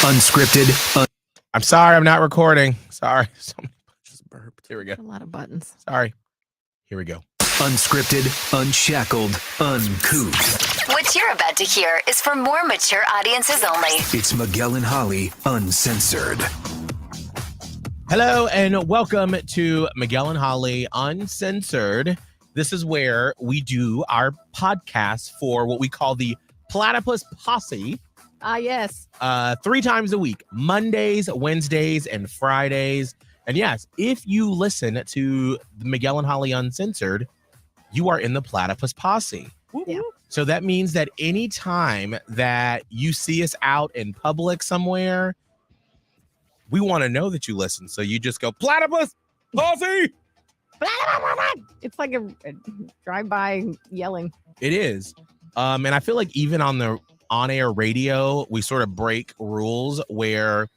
Unscripted. I'm sorry, I'm not recording. Sorry. Somebody just burped. Here we go. A lot of buttons. Sorry. Here we go. Unscripted, unshackled, uncouth. What you're about to hear is for more mature audiences only. It's Miguel and Holly, Uncensored. Hello and welcome to Miguel and Holly Uncensored. This is where we do our podcast for what we call the Platypus Posse. Yes. 3 times a week, Mondays, Wednesdays, and Fridays. And yes, if you listen to the Miguel and Holly Uncensored, you are in the Platypus Posse. Yeah. So that means that anytime that you see us out in public somewhere, we want to know that you listen. So you just go, Platypus Posse! It's like a drive-by yelling. It is. And I feel like even on the on-air radio, we sort of break rules where,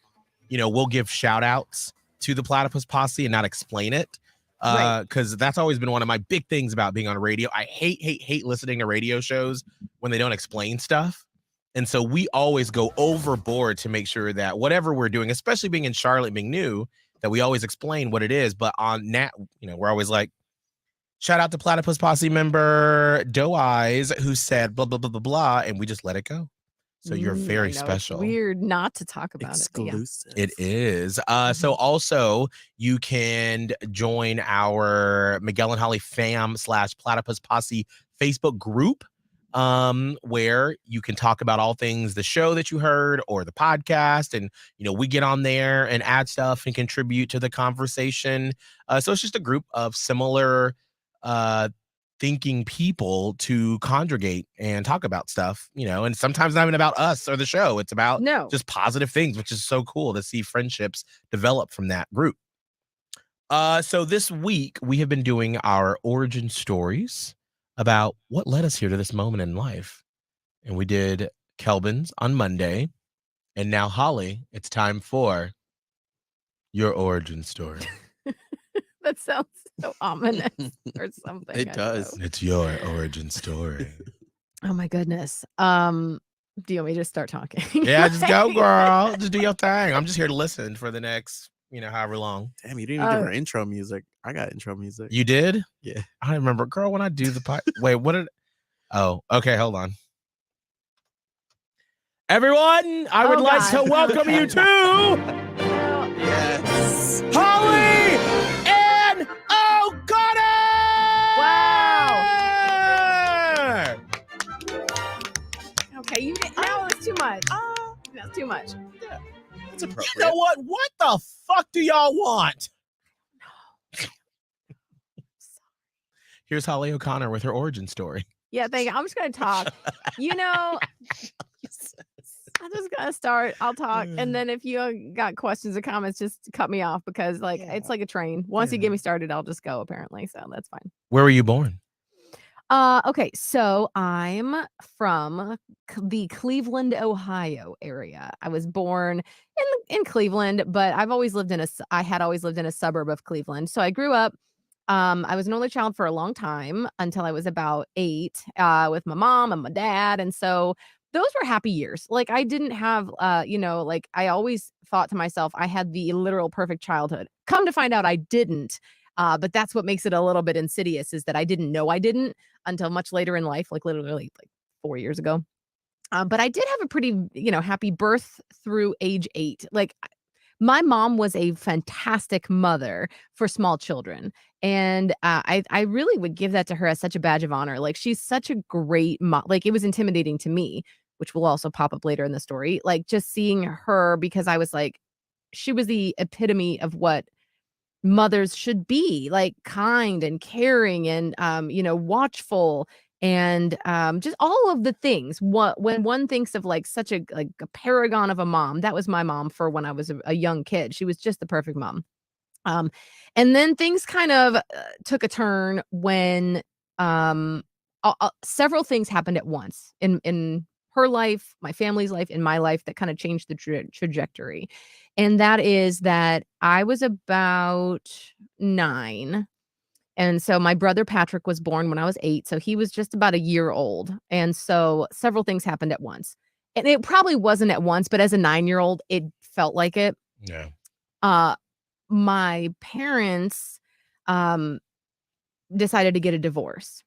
you know, we'll give shout outs to the Platypus Posse and not explain it. Because that's always been one of my big things about being on radio. I hate listening to radio shows when they don't explain stuff. And so we always go overboard to make sure that whatever we're doing, especially being in Charlotte, being new, that we always explain what it is. But on that, you know, we're always like, shout out to Platypus Posse member Doe Eyes who said blah, blah, blah, blah, blah. And we just let it go. So you're very special. It's weird not to talk about Exclusive. It is. So also you can join our Miguel and Holly fam / Platypus Posse Facebook group, where you can talk about all things the show that you heard or the podcast. And, you know, we get on there and add stuff and contribute to the conversation. So it's just a group of similar thinking people to congregate and talk about stuff, you know, and sometimes not even about us or the show. It's about just positive things, which is so cool to see friendships develop from that group. So this week we have been doing our origin stories about what led us here to this moment in life. And we did Kelvin's on Monday. And now, Holly, it's time for your origin story. That sounds so ominous or something. It does. It's your origin story. Oh my goodness. Do you want me to just start talking? Yeah, just go, girl. Just do your thing. I'm just here to listen for the next, you know, however long. Damn, you didn't even give her intro music. I got intro music. You did? Yeah. I remember, girl, when I do the wait, what did? Oh, okay, hold on. Everyone, I would like to welcome you to Yes. Holly and O'Connor. Wow. Okay, you didn't. No, it's too much. That's too much. Yeah. That's appropriate. You know what? What the fuck do y'all want? Here's Holly O'Connor with her origin story. Yeah, thank you. I'm just gonna talk. You know, I'm just gonna start. I'll talk, and then if you got questions or comments, just cut me off because, like, it's like a train. Once you get me started, I'll just go. Apparently, so that's fine. Where were you born? Okay, so I'm from the Cleveland, Ohio area. I was born in Cleveland, but I had always lived in a suburb of Cleveland. So I grew up. I was an only child for a long time until I was about 8, with my mom and my dad, and so those were happy years. Like I didn't have, like I always thought to myself, I had the literal perfect childhood. Come to find out, I didn't. But that's what makes it a little bit insidious is that I didn't know I didn't until much later in life, like literally like 4 years ago. But I did have a pretty, happy birth through age 8. Like my mom was a fantastic mother for small children. And I really would give that to her as such a badge of honor. Like she's such a great mom. Like it was intimidating to me, which will also pop up later in the story. Like just seeing her because I was like, she was the epitome of what mothers should be, like kind and caring and watchful and just all of the things. When one thinks of like such a paragon of a mom, that was my mom for when I was a young kid. She was just the perfect mom. And then things kind of took a turn when several things happened at once in her life, my family's life, in my life that kind of changed the trajectory. And that is that I was about 9. And so my brother Patrick was born when I was 8. So he was just about a year old. And so several things happened at once. And it probably wasn't at once, but as a 9-year-old, it felt like it. Yeah. My parents decided to get a divorce.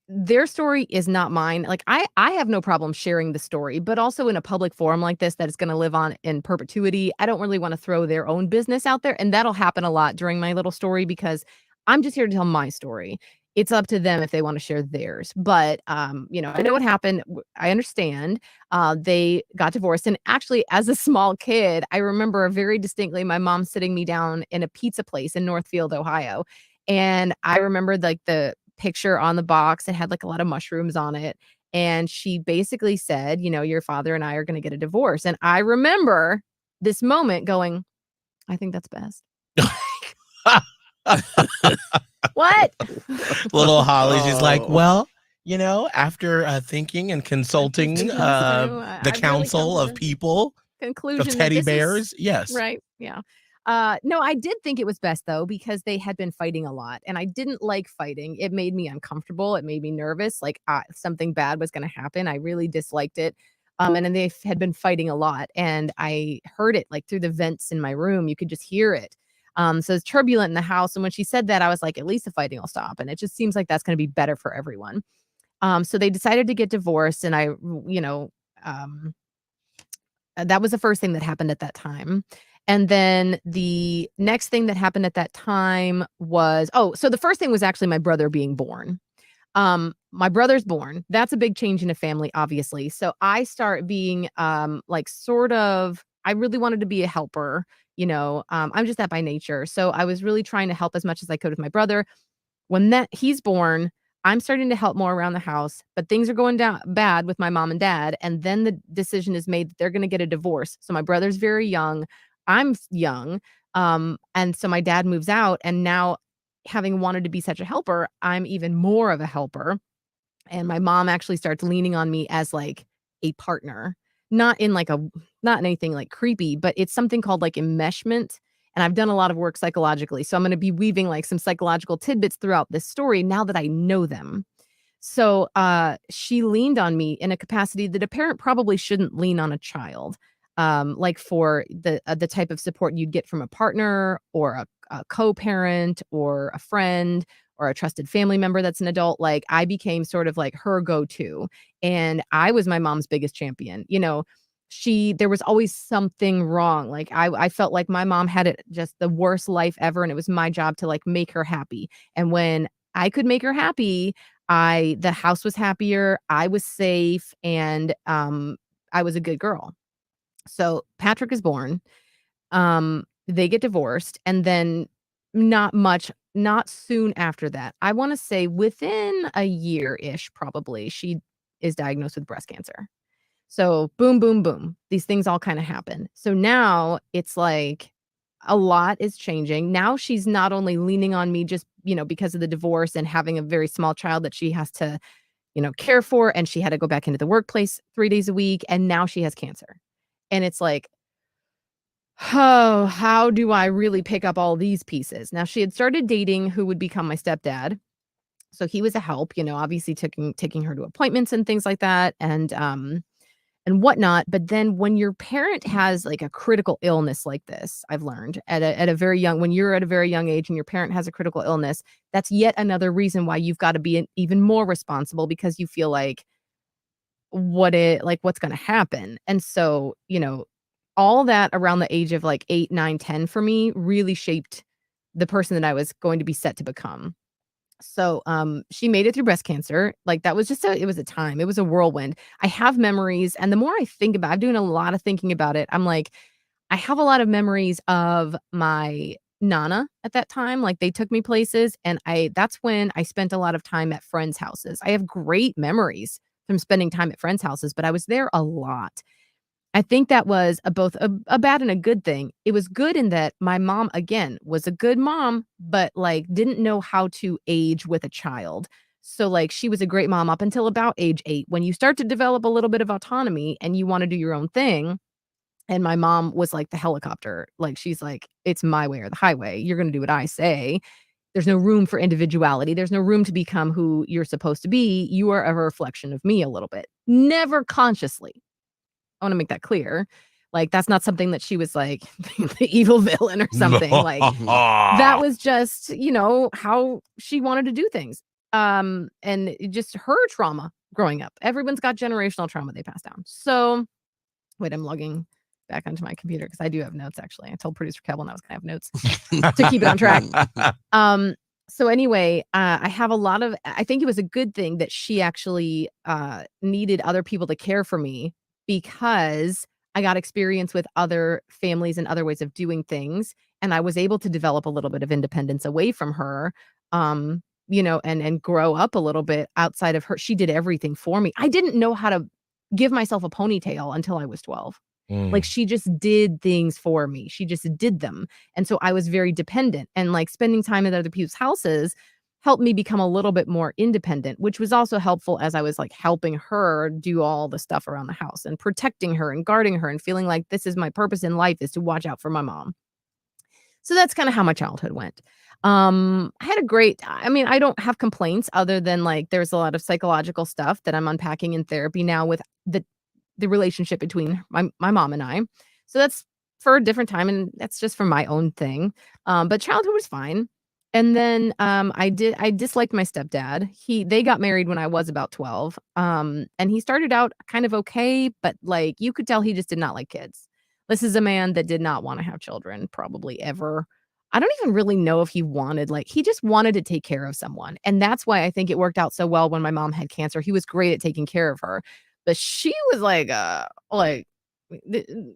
Their story is not mine. Like I have no problem sharing the story, but also in a public forum like this that is going to live on in perpetuity. I don't really want to throw their own business out there, and that'll happen a lot during my little story because I'm just here to tell my story. It's up to them if they want to share theirs. But I know what happened. I understand. They got divorced, and actually, as a small kid, I remember very distinctly my mom sitting me down in a pizza place in Northfield, Ohio, and I remember like the picture on the box. It had like a lot of mushrooms on it. And she basically said, your father and I are going to get a divorce. And I remember this moment going, I think that's best. What? Little Holly's just like, Oh. well, after thinking and consulting I've the really council come to of the people, conclusion of that teddy this is bears, yes. right. Yeah. No, I did think it was best though, because they had been fighting a lot and I didn't like fighting. It made me uncomfortable. It made me nervous. Like something bad was going to happen. I really disliked it. And then they had been fighting a lot and I heard it like through the vents in my room. You could just hear it. So it's turbulent in the house. And when she said that, I was like, at least the fighting will stop. And it just seems like that's going to be better for everyone. So they decided to get divorced and that was the first thing that happened at that time. And then the next thing that happened at that time was so the first thing was actually my brother being born. My brother's born. That's a big change in a family, obviously. So I start being like sort of I really wanted to be a helper, I'm just that by nature. So I was really trying to help as much as I could with my brother. When he's born, I'm starting to help more around the house, but things are going down bad with my mom and dad. And then the decision is made that they're going to get a divorce. So my brother's very young. I'm young. And so my dad moves out. And now, having wanted to be such a helper, I'm even more of a helper. And my mom actually starts leaning on me as like a partner, not in anything like creepy, but it's something called like enmeshment. And I've done a lot of work psychologically. So I'm going to be weaving like some psychological tidbits throughout this story now that I know them. So she leaned on me in a capacity that a parent probably shouldn't lean on a child. Like for the type of support you'd get from a partner or a co-parent or a friend or a trusted family member that's an adult. Like I became sort of like her go-to, and I was my mom's biggest champion. There was always something wrong. Like I felt like my mom had it just the worst life ever, and it was my job to like make her happy. And when I could make her happy, the house was happier, I was safe, and I was a good girl. So Patrick is born. They get divorced, and then not soon after that. I want to say within a year-ish, probably, she is diagnosed with breast cancer. So boom, boom, boom. These things all kind of happen. So now it's like a lot is changing. Now she's not only leaning on me just, because of the divorce and having a very small child that she has to, care for. And she had to go back into the workplace 3 days a week. And now she has cancer. And it's like, oh, how do I really pick up all these pieces? Now she had started dating who would become my stepdad. So he was a help, obviously taking her to appointments and things like that. And whatnot. But then when your parent has like a critical illness like this, I've learned when you're at a very young age and your parent has a critical illness, that's yet another reason why you've got to be even more responsible, because you feel like what's going to happen. And so, all that around the age of like 8, 9, 10 for me really shaped the person that I was going to be set to become. So, she made it through breast cancer. Like that was it was a time. It was a whirlwind. I have memories, and the more I think about, I'm doing a lot of thinking about it. I'm like, I have a lot of memories of my Nana at that time. Like they took me places, and that's when I spent a lot of time at friends' houses. I have great memories from spending time at friends' houses, but I was there a lot. I think that was both a bad and a good thing. It was good in that my mom, again, was a good mom, but like didn't know how to age with a child. So like she was a great mom up until about age 8. When you start to develop a little bit of autonomy and you want to do your own thing. And my mom was like the helicopter. Like she's like, it's my way or the highway. You're going to do what I say. There's no room for individuality. There's no room to become who you're supposed to be. You are a reflection of me a little bit. Never consciously. I want to make that clear. Like, that's not something that she was like the evil villain or something. Like, that was just, how she wanted to do things. And just her trauma growing up. Everyone's got generational trauma they pass down. So, wait, I'm logging back onto my computer because I do have notes, actually. I told producer Kevin I was going to have notes to keep it on track. So anyway, I have I think it was a good thing that she actually needed other people to care for me because I got experience with other families and other ways of doing things. And I was able to develop a little bit of independence away from her, and grow up a little bit outside of her. She did everything for me. I didn't know how to give myself a ponytail until I was 12. Like, she just did things for me. She just did them. And so I was very dependent, and like spending time at other people's houses helped me become a little bit more independent, which was also helpful as I was like helping her do all the stuff around the house and protecting her and guarding her and feeling like this is my purpose in life, is to watch out for my mom. So that's kind of how my childhood went. I had I don't have complaints other than like there's a lot of psychological stuff that I'm unpacking in therapy now with the relationship between my mom and I. So that's for a different time, and that's just for my own thing. But childhood was fine. And then I disliked my stepdad. They got married when I was about 12. And he started out kind of okay, but like you could tell he just did not like kids. This is a man that did not want to have children, probably ever. I don't even really know if he just wanted to take care of someone. And that's why I think it worked out so well when my mom had cancer. He was great at taking care of her. But she was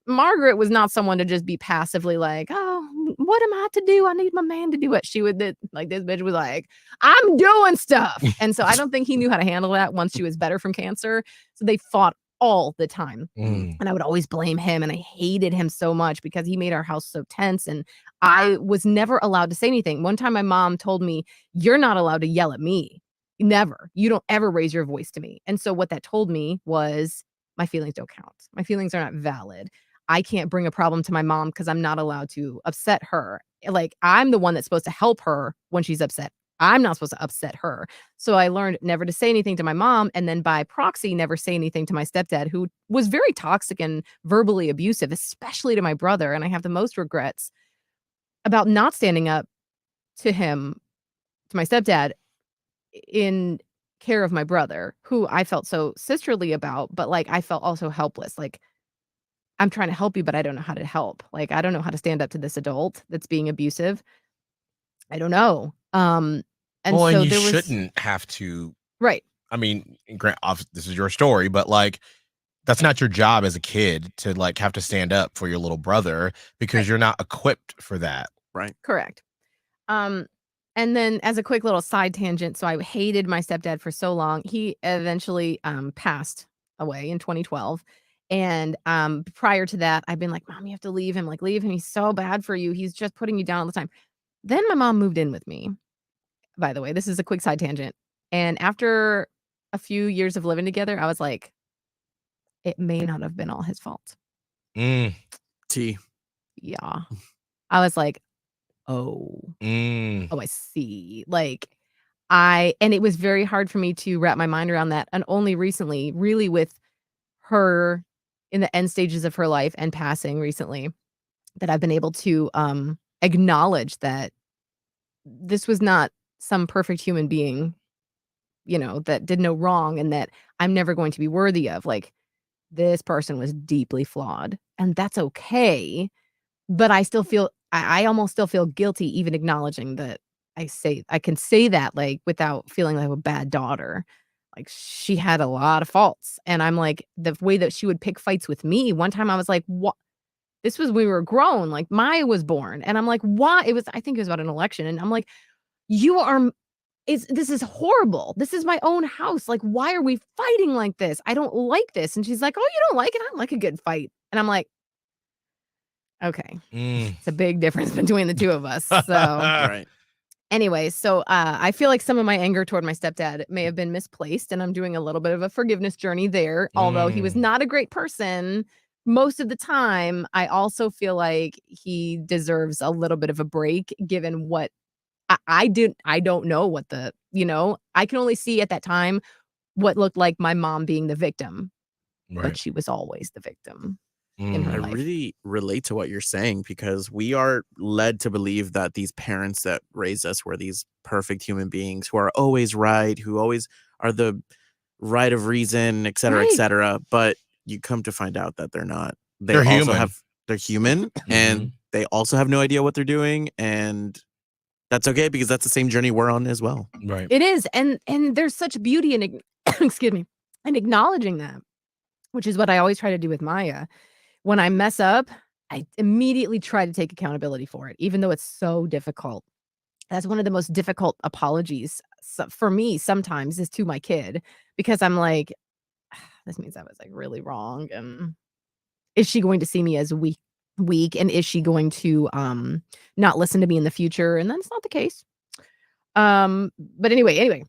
Margaret was not someone to just be passively like, oh, what am I to do? I need my man to do it. She would, like, this bitch was like, I'm doing stuff. And so I don't think he knew how to handle that once she was better from cancer. So they fought all the time. And I would always blame him. And I hated him so much because he made our house so tense. And I was never allowed to say anything. One time my mom told me, you're not allowed to yell at me. Never. You don't ever raise your voice to me. And so what that told me was my feelings don't count. My feelings are not valid. I can't bring a problem to my mom because I'm not allowed to upset her. Like, I'm the one that's supposed to help her when she's upset. I'm not supposed to upset her. So I learned never to say anything to my mom, and then by proxy, never say anything to my stepdad, who was very toxic and verbally abusive, especially to my brother. And I have the most regrets about not standing up to him, to my stepdad, in care of my brother, who I felt so sisterly about, but like I felt also helpless. Like, I'm trying to help you, but I don't know how to help. Like, I don't know how to stand up to this adult that's being abusive. I don't know. And so you there was, shouldn't have to. right. I mean, this is your story, but like, that's not your job as a kid to like have to stand up for your little brother because you're not equipped for that. Right. Correct. And then as a quick little side tangent, so I hated my stepdad for so long. He eventually passed away in 2012. And prior to that, I've been like, Mom, you have to leave him. Like, leave him. He's so bad for you. He's just putting you down all the time. Then my mom moved in with me. By the way, this is a quick side tangent. And after a few years of living together, I was like, it may not have been all his fault. T. Yeah. I was like, oh, Mm. I see. Like, and it was very hard for me to wrap my mind around that. And only recently, really with her in the end stages of her life and passing recently, that I've been able to acknowledge that this was not some perfect human being, that did no wrong and that I'm never going to be worthy of. Like, this person was deeply flawed, and that's okay. But I still feel, I almost still feel guilty even acknowledging that I can say that, like, without feeling like a bad daughter. Like, she had a lot of faults. And I'm like, the way that she would pick fights with me. One time I was like, what? This was, we were grown, like Maya was born. And I'm like, why? I think it was about an election. And I'm like, this is horrible. This is my own house. Like, why are we fighting like this? I don't like this. And she's like, oh, you don't like it? I like a good fight. And I'm like, okay. It's a big difference between the two of us. So Right. anyway, so I feel like some of my anger toward my stepdad may have been misplaced, and I'm doing a little bit of a forgiveness journey there. Although he was not a great person most of the time, I also feel like he deserves a little bit of a break given what I don't know what I can only see at that time what looked like my mom being the victim. but she was always the victim in her I life. really relate to what you're saying because we are led to believe that these parents that raised us were these perfect human beings who are always right, who always are the right of reason, et cetera, et Right. cetera. But you come to find out that they're not. They're human. They're human and they also have no idea what they're doing. And that's okay because that's the same journey we're on as well. Right. It is. And there's such beauty in excuse me, in acknowledging that, which is what I always try to do with Maya. When I mess up, I immediately try to take accountability for it, even though it's so difficult. That's one of the most difficult apologies for me sometimes is to my kid because I'm like, this means I was like really wrong. And is she going to see me as weak? And is she going to not listen to me in the future? And that's not the case. But anyway.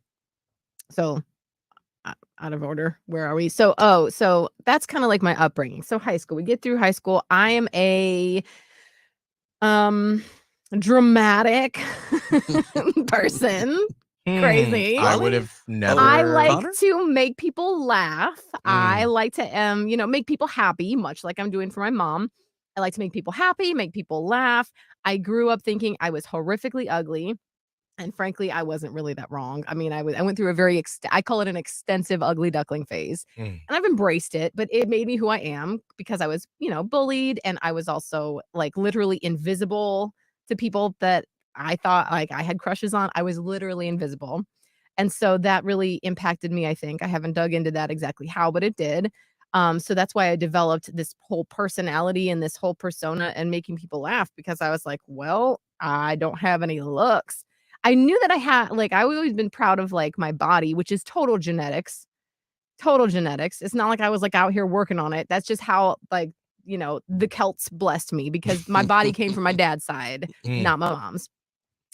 So out of order. Where are we? So that's kind of like my upbringing. So high school, we get through high school. I am a dramatic person. Crazy. I would have never. I like Connor? to make people laugh. I like to make people happy, much like I'm doing for my mom. I like to make people happy, make people laugh. I grew up thinking I was horrifically ugly. And frankly, I wasn't really that wrong. I mean, I went through a very, I call it an extensive ugly duckling phase. And I've embraced it, but it made me who I am because I was, bullied. And I was also like literally invisible to people that I thought like I had crushes on. I was literally invisible. And so that really impacted me, I think. I haven't dug into that exactly how, but it did. So that's why I developed this whole personality and this whole persona and making people laugh because I was like, well, I don't have any looks. I knew that I had, like, I've always been proud of, like, my body, which is total genetics. Total genetics. It's not like I was, like, out here working on it. That's just how, like, the Celts blessed me because my body came from my dad's side, not my mom's.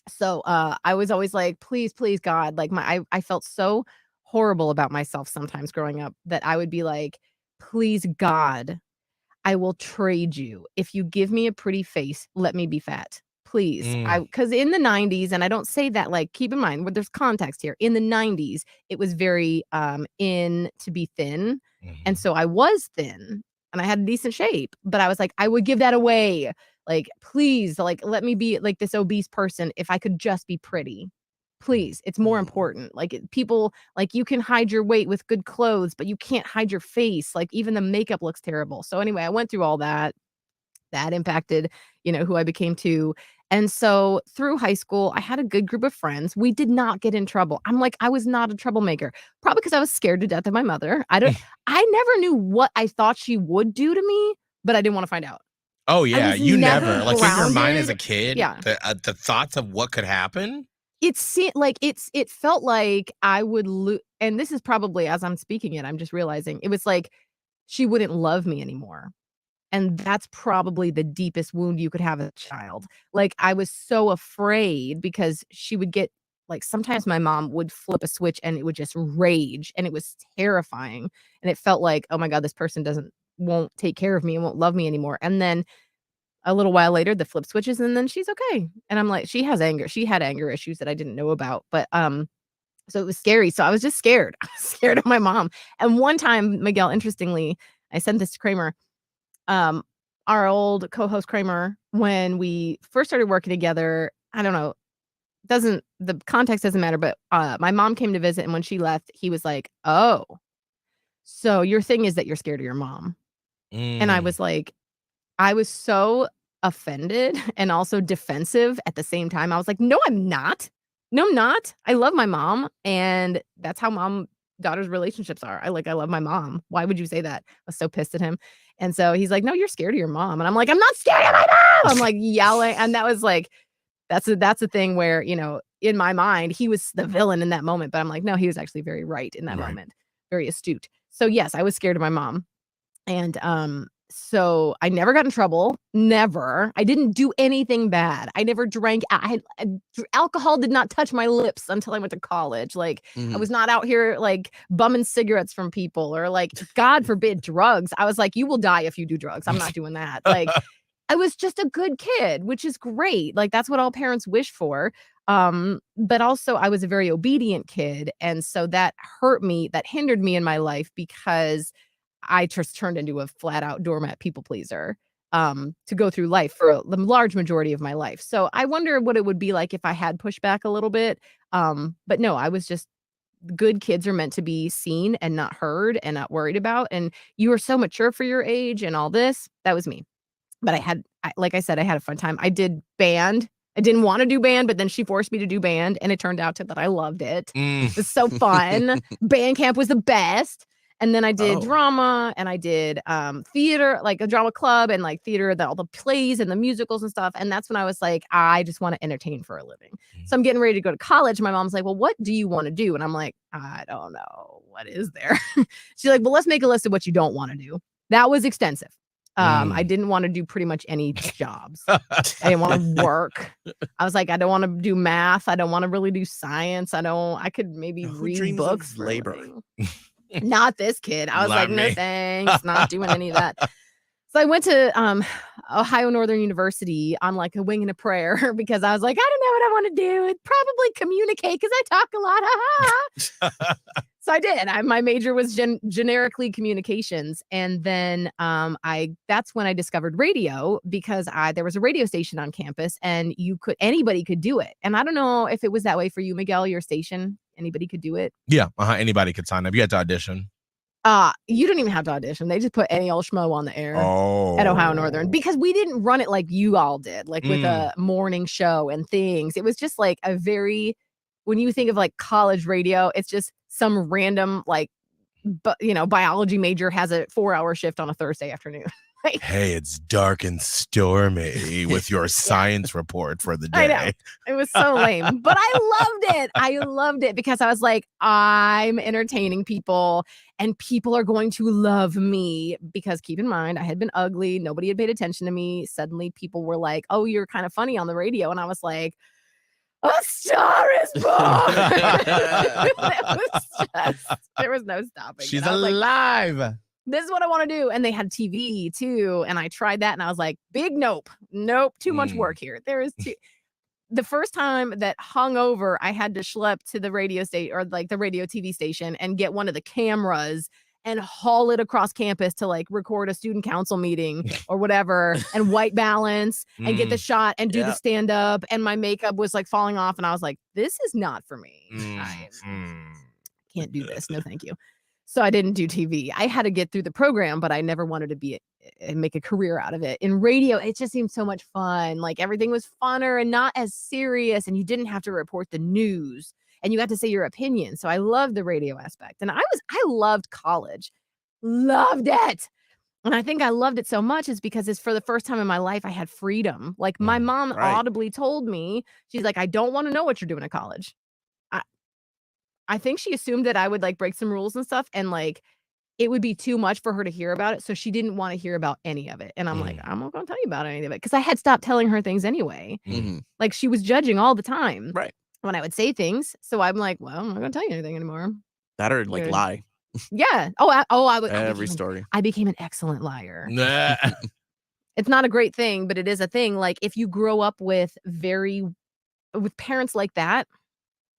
So, I was always like, please, please, God, like, I felt so horrible about myself sometimes growing up that I would be like, please, God, I will trade you. If you give me a pretty face, let me be fat. Please. Because in the 90s, and I don't say that like, keep in mind, there's context here. In the 90s, it was very in to be thin. And so I was thin and I had a decent shape, but I was like, I would give that away. Like, please, like, let me be like this obese person if I could just be pretty. Please, it's more important. Like people, like you can hide your weight with good clothes, but you can't hide your face. Like even the makeup looks terrible. So anyway, I went through all that. That impacted, who I became too. And so through high school, I had a good group of friends. We did not get in trouble. I'm like, I was not a troublemaker, probably because I was scared to death of my mother. I never knew what I thought she would do to me, but I didn't want to find out. Oh yeah, you never like in your mind as a grounded. kid. Yeah. The thoughts of what could happen. It felt like I would lose. And this is probably as I'm speaking it, I'm just realizing it was like she wouldn't love me anymore. And that's probably the deepest wound you could have as a child. Like, I was so afraid because she would get like, sometimes my mom would flip a switch and it would just rage, and it was terrifying. And it felt like, oh my God, this person won't take care of me and won't love me anymore. And then a little while later, the flip switches, and then she's okay. And I'm like, she had anger issues that I didn't know about. But so it was scary. So I was just scared. I was scared of my mom. And one time, Miguel, interestingly, I sent this to Kramer. Our old co-host Kramer, when we first started working together, I don't know, the context doesn't matter, but my mom came to visit, and when she left, he was like, oh, so your thing is that you're scared of your mom. And I was like, I was so offended and also defensive at the same time. I was like, no, I'm not. No, I'm not. I love my mom, and that's how mom-daughter's relationships are. I love my mom. Why would you say that? I was so pissed at him. And so he's like, no, you're scared of your mom. And I'm like, I'm not scared of my mom. I'm like yelling. And that was like, that's a thing where, in my mind, he was the villain in that moment. But I'm like, no, he was actually very right in that moment. Very astute. So yes, I was scared of my mom. And so I never got in trouble. Never. I didn't do anything bad. I never drank. Alcohol did not touch my lips until I went to college. Like I was not out here like bumming cigarettes from people or like, God forbid, drugs. I was like, you will die if you do drugs. I'm not doing that. Like I was just a good kid, which is great. Like that's what all parents wish for. But also I was a very obedient kid. And so that hurt me, that hindered me in my life because I just turned into a flat out doormat people pleaser to go through life for the large majority of my life. So I wonder what it would be like if I had pushed back a little bit. But no, I was just good kids are meant to be seen and not heard and not worried about. And you are so mature for your age and all this. That was me. But like I said, I had a fun time. I did band. I didn't want to do band, but then she forced me to do band, and it turned out that I loved it. It was so fun. Band camp was the best. And then I did drama, and I did theater, like a drama club, and like theater, all the plays and the musicals and stuff. And that's when I was like, I just want to entertain for a living. So I'm getting ready to go to college. My mom's like, well, what do you want to do? And I'm like, I don't know. What is there? She's like, well, let's make a list of what you don't want to do. That was extensive. I didn't want to do pretty much any jobs. I didn't want to work. I was like, I don't want to do math. I don't want to really do science. I could maybe read books for labor. Not this kid. I was like, no thanks, not doing any of that. So I went to Ohio Northern University on like a wing and a prayer because I was like, I don't know what I want to do. I'd probably communicate because I talk a lot. So I did. My major was generically communications. And then that's when I discovered radio because there was a radio station on campus and anybody could do it. And I don't know if it was that way for you, Miguel, your station. Anybody could do it. Yeah. Anybody could sign up. You had to audition. You didn't even have to audition. They just put any old schmo on the air at Ohio Northern because we didn't run it like you all did, like with a morning show and things. It was just like when you think of like college radio, it's just some random biology major has a 4-hour shift on a Thursday afternoon. Like, hey, it's dark and stormy with your science report for the day. I know. It was so lame, but I loved it. I loved it because I was like, I'm entertaining people and people are going to love me because keep in mind, I had been ugly. Nobody had paid attention to me. Suddenly people were like, oh, you're kind of funny on the radio. And I was like, a star is born. There was no stopping. She's alive. Like, this is what I want to do. And they had TV too. And I tried that and I was like, big nope. Too much work here. The first time that hungover, I had to schlep to the radio station or like the radio TV station and get one of the cameras and haul it across campus to like record a student council meeting or whatever and white balance and get the shot and do the stand up. And my makeup was like falling off. And I was like, this is not for me. I can't do this. No, thank you. So I didn't do TV. I had to get through the program, but I never wanted to make a career out of it. In radio, it just seemed so much fun. Like everything was funner and not as serious. And you didn't have to report the news and you got to say your opinion. So I loved the radio aspect. And I loved college. Loved it. And I think I loved it so much is because it's for the first time in my life I had freedom. Like my mom audibly told me, she's like, I don't want to know what you're doing at college. I think she assumed that I would like break some rules and stuff and like it would be too much for her to hear about it. So she didn't want to hear about any of it. And I'm like, I'm not going to tell you about any of it because I had stopped telling her things anyway. Like she was judging all the time when I would say things. So I'm like, well, I'm not going to tell you anything anymore. That or like lie. Yeah. I would. Every story. I became an excellent liar. It's not a great thing, but it is a thing. Like if you grow up with parents like that,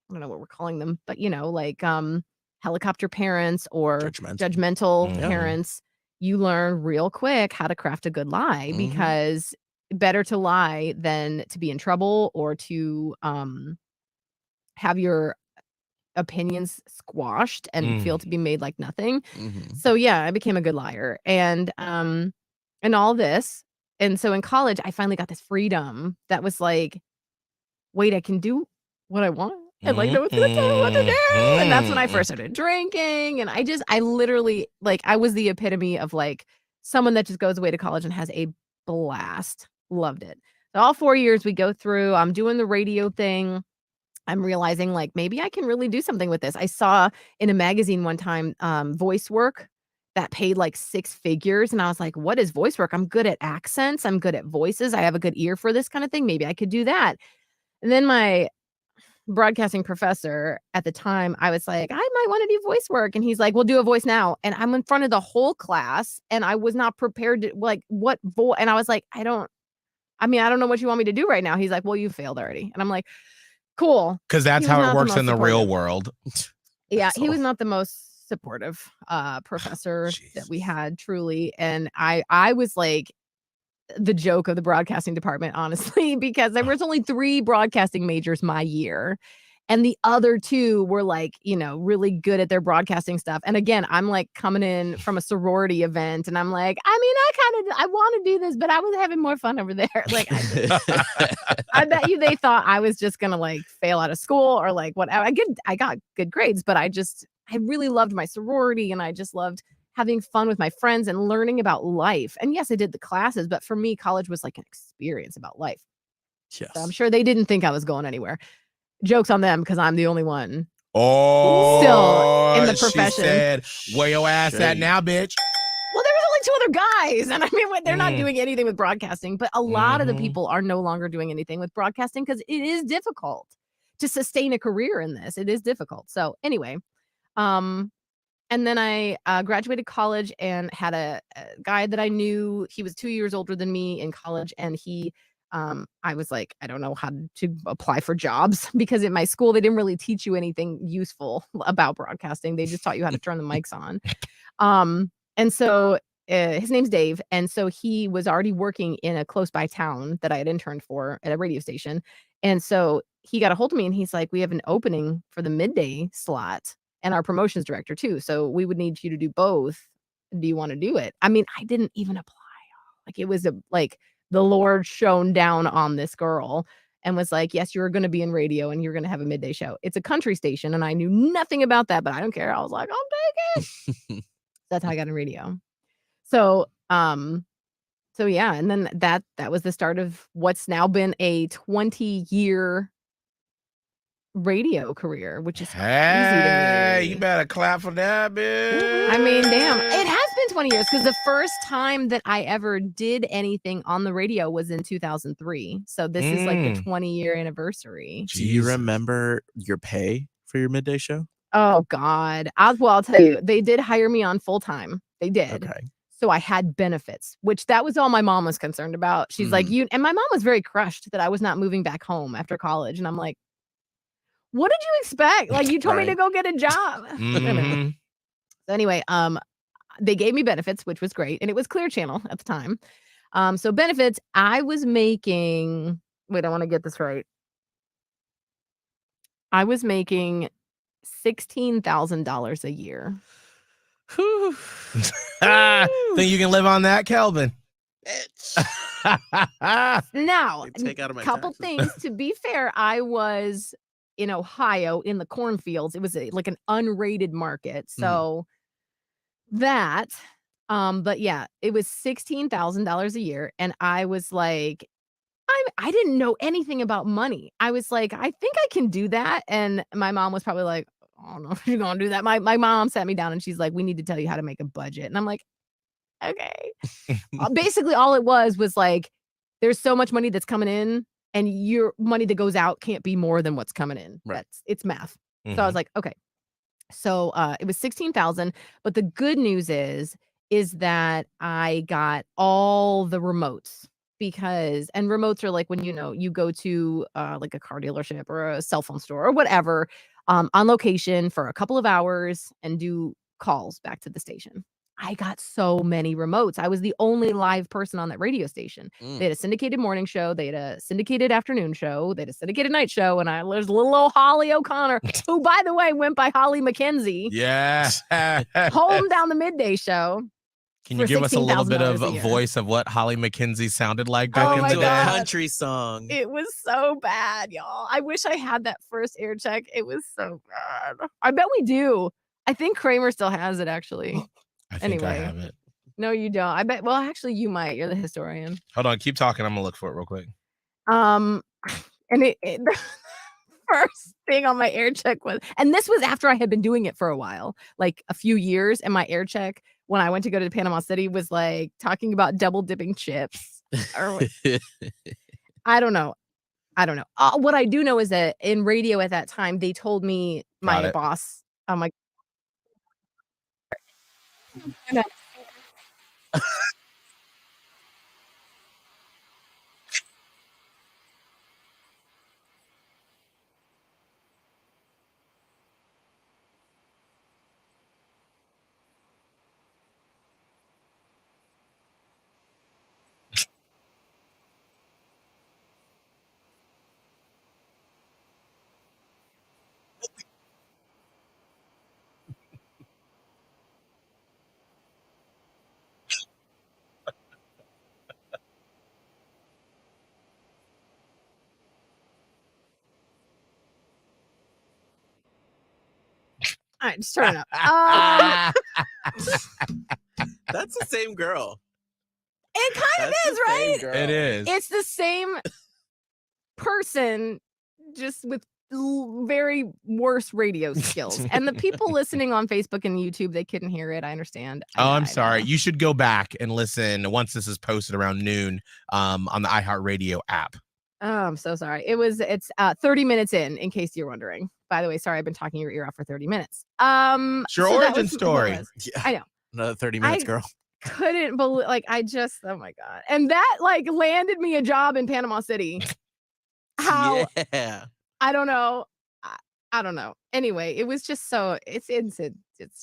I don't know what we're calling them, but like helicopter parents or judgmental parents, you learn real quick how to craft a good lie because better to lie than to be in trouble or to have your opinions squashed and feel to be made like nothing. So yeah, I became a good liar and all this. And so in college, I finally got this freedom that was like, wait, I can do what I want. And like, no one's gonna tell me what to do. And that's when I first started drinking. And I literally, like, I was the epitome of like someone that just goes away to college and has a blast. Loved it. So all 4 years we go through, I'm doing the radio thing. I'm realizing like, maybe I can really do something with this. I saw in a magazine one time, voice work that paid like 6 figures. And I was like, what is voice work? I'm good at accents. I'm good at voices. I have a good ear for this kind of thing. Maybe I could do that. And then my broadcasting professor at the time, I was like, I might want to do voice work. And he's like, well, do a voice now. And I'm in front of the whole class and I was not prepared to like what voice. And I was like, I don't know what you want me to do right now. He's like, well, you failed already. And I'm like, cool. Because that's how it works in the real world. Yeah. He was not the most supportive professor that we Jesus. had, truly. And I was like the joke of the broadcasting department, honestly, because there was only 3 broadcasting majors my year. And the other 2 were like, really good at their broadcasting stuff. And again, I'm like coming in from a sorority event and I'm like, I mean, I want to do this, but I was having more fun over there. Like, I bet you they thought I was just gonna like fail out of school or like whatever. I got good grades, but I really loved my sorority and I just loved having fun with my friends and learning about life. And yes, I did the classes, but for me, college was like an experience about life. Yes. So I'm sure they didn't think I was going anywhere. Joke's on them because I'm the only one Oh, still in the she profession. said, "Where your ass at Shade. now, bitch?" Well, there was only 2 other guys, and I mean, they're not Mm. doing anything with broadcasting, but a lot of the Mhm. people are no longer doing anything with broadcasting because it is difficult to sustain a career in this. It is difficult. So anyway, and then I graduated college and had a guy that I knew. He was 2 years older than me in college, and I was like, I don't know how to apply for jobs because in my school they didn't really teach you anything useful about broadcasting. They just taught you how to turn the mics on. And so his name's Dave, and so he was already working in a close by town that I had interned for at a radio station. And so he got a hold of me and he's like, "We have an opening for the midday slot and our promotions director too. So we would need you to do both. Do you want to do it?" I mean, I didn't even apply. Like it was like the Lord shone down on this girl and was like, "Yes, you're going to be in radio and you're going to have a midday show." It's a country station and I knew nothing about that, but I don't care. I was like, "I'll take it." That's how I got in radio. So, yeah, and then that was the start of what's now been a 20-year radio career, which is crazy Hey, to me. you better clap for that, bitch. I mean, damn, it has been 20 years because the first time that I ever did anything on the radio was in 2003. So this is like the 20-year anniversary. Do you Jesus. remember your pay for your midday show? Oh God. I'll tell you, they did hire me on full time. They did. Okay. So I had benefits, which that was all my mom was concerned about. She's like, and my mom was very crushed that I was not moving back home after college. And I'm like, what did you expect? Like you told me to Right. go get a job. Mhm. So anyway, they gave me benefits, which was great. And it was Clear Channel at the time. So benefits, I was making, wait, I want to get this right. I was making $16,000 a year. Think you can live on that, Kelvin? Now, They take out of my couple taxes. things. To be fair, I was in Ohio in the cornfields. It was like an unrated market. So that, but yeah, it was $16,000 a year. And I was like, I didn't know anything about money. I was like, I think I can do that. And my mom was probably like, I don't know if you're gonna do that. My mom sat me down and she's like, we need to tell you how to make a budget. And I'm like, okay. Basically, all it was like, there's so much money that's coming in, and your money that goes out can't be more than what's coming in. Right. It's math. So I was like, okay. So it was 16,000. But the good news is that I got all the remotes and remotes are like when you go to like a car dealership or a cell phone store or whatever on location for a couple of hours and do calls back to the station. I got so many remotes. I was the only live person on that radio station. They had a syndicated morning show. They had a syndicated afternoon show. They had a syndicated night show. And there's little old Holly O'Connor, who, by the way, went by Holly McKenzie. Yeah. Home down the midday show. Can you for give us a little bit of $16,000 a a year. voice of what Holly McKenzie sounded like back Oh in my the Do day? a God. country song. It was so bad, y'all. I wish I had that first air check. It was so bad. I bet we do. I think Kramer still has it, actually. I think I Anyway. have it. No, you don't. I bet. Well, actually, you might. You're the historian. Hold on, keep talking. I'm gonna look for it real quick. And the first thing on my air check was, and this was after I had been doing it for a while, like a few years, and my air check when I went to go to Panama City was like talking about double dipping chips. Or I don't know. What I do know is that in radio at that time, they told me Got my it. boss, I'm like, All right, just turn it up. That's the same girl. It kind of is, right? It is. It's the same person, just with very worse radio skills. And the people listening on Facebook and YouTube, they couldn't hear it. I understand. I'm sorry. You should go back and listen once this is posted around noon on the iHeartRadio app. Oh, I'm so sorry. It's 30 minutes in case you're wondering. By the way, sorry, I've been talking your ear off for 30 minutes. It's your origin story. Yeah. I know. Another 30 minutes, girl. Couldn't believe, oh my God. And that landed me a job in Panama City. How? Yeah. I don't know. I don't know. Anyway, it was just so it's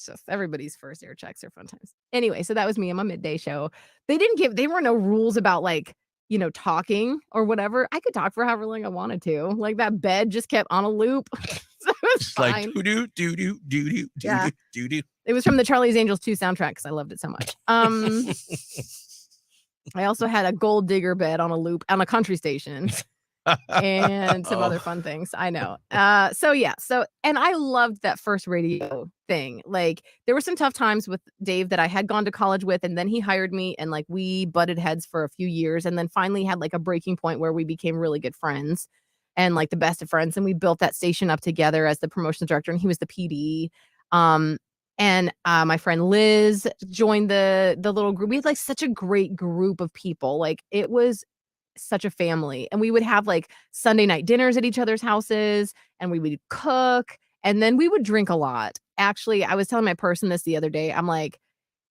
just everybody's first air checks are fun times. Anyway, so that was me on my midday show. There were no rules about talking or whatever. I could talk for however long I wanted to. Like that bed just kept on a loop. So it was fine. Like doo doo doo doo doo doo doo doo. It was from the Charlie's Angels 2 soundtrack because I loved it so much. I also had a gold digger bed on a loop on a country station. And some other fun things. I know. And I loved that first radio thing. Like there were some tough times with Dave that I had gone to college with, and then he hired me and we butted heads for a few years and then finally had a breaking point where we became really good friends and the best of friends. And we built that station up together as the promotions director and he was the PD. And my friend Liz joined the little group. We had such a great group of people. It was such a family, and we would have Sunday night dinners at each other's houses and we would cook and then we would drink a lot. Actually, I was telling my person this the other day. I'm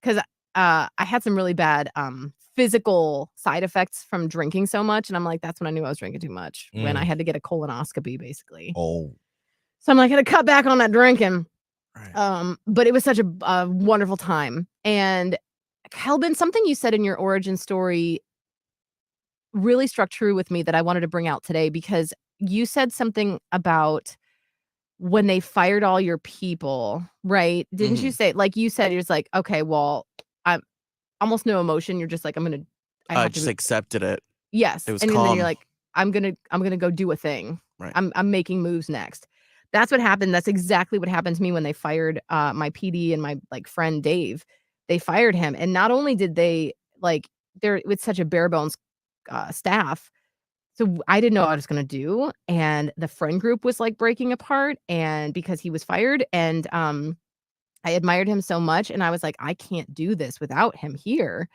because I had some really bad physical side effects from drinking so much, and I'm that's when I knew I was drinking too much, when I had to get a colonoscopy basically. So I'm I gotta cut back on that drinking. Right. But it was such a wonderful time. And Kelvin, something you said in your origin story really struck true with me that I wanted to bring out today, because you said something about when they fired all your people, right? Didn't you say, you said, you're just okay, well, I'm almost no emotion. You're just I just accepted it. Yes. It was and calm. then you're I'm gonna go do a thing. Right. I'm making moves next. That's what happened. That's exactly what happened to me when they fired my PD and my friend Dave. They fired him. And not only did they they're with such a bare bones staff. So I didn't know what I was going to do. And the friend group was breaking apart, and because he was fired, and I admired him so much. And I was I can't do this without him here.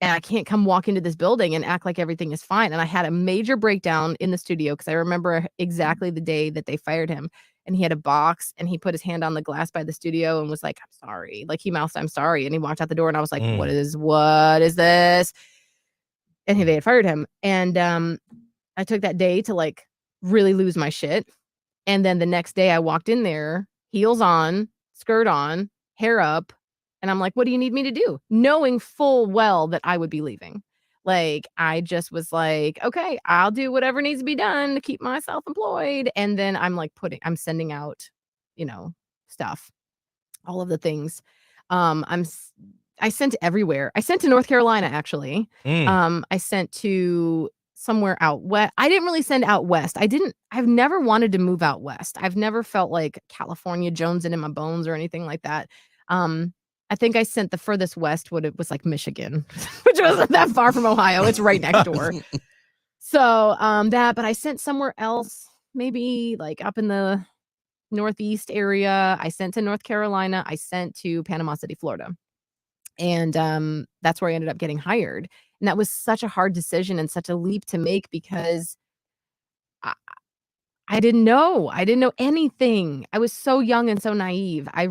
And I can't come walk into this building and act like everything is fine. And I had a major breakdown in the studio because I remember exactly the day that they fired him. And he had a box and he put his hand on the glass by the studio and was I'm sorry. He mouthed, I'm sorry. And he walked out the door and I was what is this? And they had fired him. And I took that day to really lose my shit. And then the next day I walked in there, heels on, skirt on, hair up. And I'm what do you need me to do? Knowing full well that I would be leaving. I just was okay, I'll do whatever needs to be done to keep myself employed. And then I'm I'm sending out, stuff, all of the things. I sent everywhere. I sent to North Carolina, actually. I sent to somewhere out west. I didn't really send out west. I've never wanted to move out west. I've never felt California Jonesing in my bones or anything like that. I think I sent the furthest west it was Michigan, which wasn't that far from Ohio. It's right next door. So but I sent somewhere else, maybe up in the Northeast area. I sent to North Carolina. I sent to Panama City, Florida. And that's where I ended up getting hired. And that was such a hard decision and such a leap to make, because I didn't know. I didn't know anything. I was so young and so naive. I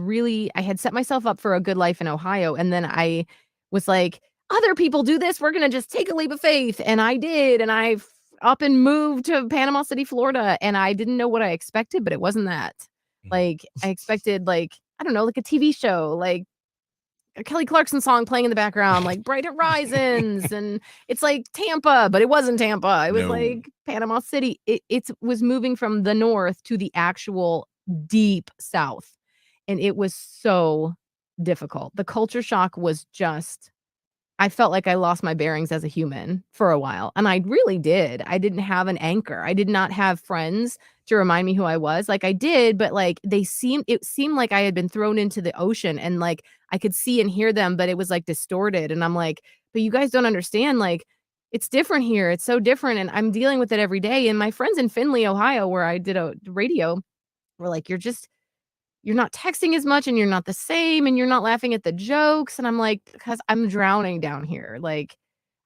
had set myself up for a good life in Ohio. And then I was other people do this. We're going to just take a leap of faith. And I did. And I up and moved to Panama City, Florida. And I didn't know what I expected, but it wasn't that. I expected I don't know, a TV show, a Kelly Clarkson song playing in the background, Bright Horizons, and it's Tampa, but it wasn't Tampa. It was Panama City. It was moving from the north to the actual deep south, and it was so difficult. The culture shock was just, I felt like I lost my bearings as a human for a while, and I really did. I didn't have an anchor. I did not have friends to remind me who I was. Like, I did, but, like, it seemed like I had been thrown into the ocean, and, like, I could see and hear them, but it was, like, distorted, and I'm like, "But you guys don't understand, like, it's different here. It's so different, and I'm dealing with it every day." And my friends in Findlay, Ohio, where I did a radio, were like, you're not texting as much and you're not the same and you're not laughing at the jokes." And I'm like, "Because I'm drowning down here." Like,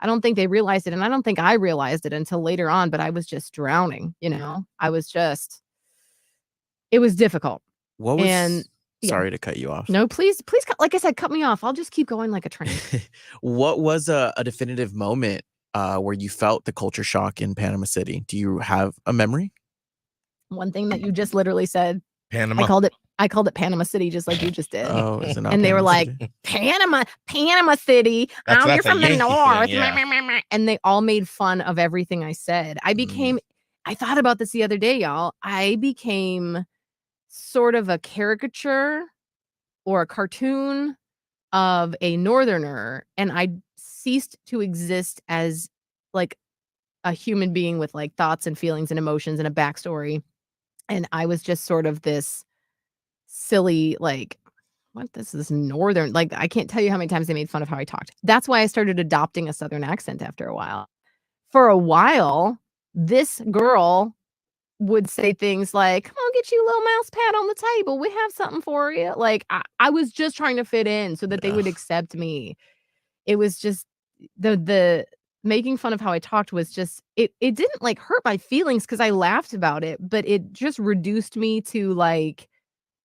I don't think they realized it, and I don't think I realized it until later on, but I was just drowning, you know? It was difficult. What And was yeah. sorry to cut you off. No, please cut, like I said, cut me off. I'll just keep going like a train. What was a definitive moment where you felt the culture shock in Panama City? Do you have a memory? One thing that you just literally said, Panama. I called it Panama City just like you just did. Oh, is it not And they were Panama like, City? Panama City. That's You're a from the Yankee thing, north. yeah. And they all made fun of everything I said. I thought about this the other day, y'all. I became sort of a caricature or a cartoon of a northerner, and I ceased to exist as like a human being with like thoughts and feelings and emotions and a backstory. And I was just sort of this silly, like, what this northern, like, I can't tell you how many times they made fun of how I talked. That's why I started adopting a southern accent after a while. For a while, this girl would say things like, "Come on, get you a little mouse pad on the table. We have something for you." Like, I was just trying to fit in so that they would Ugh. accept me. It was just the making fun of how I talked was just it didn't, like, hurt my feelings because I laughed about it, but it just reduced me to, like,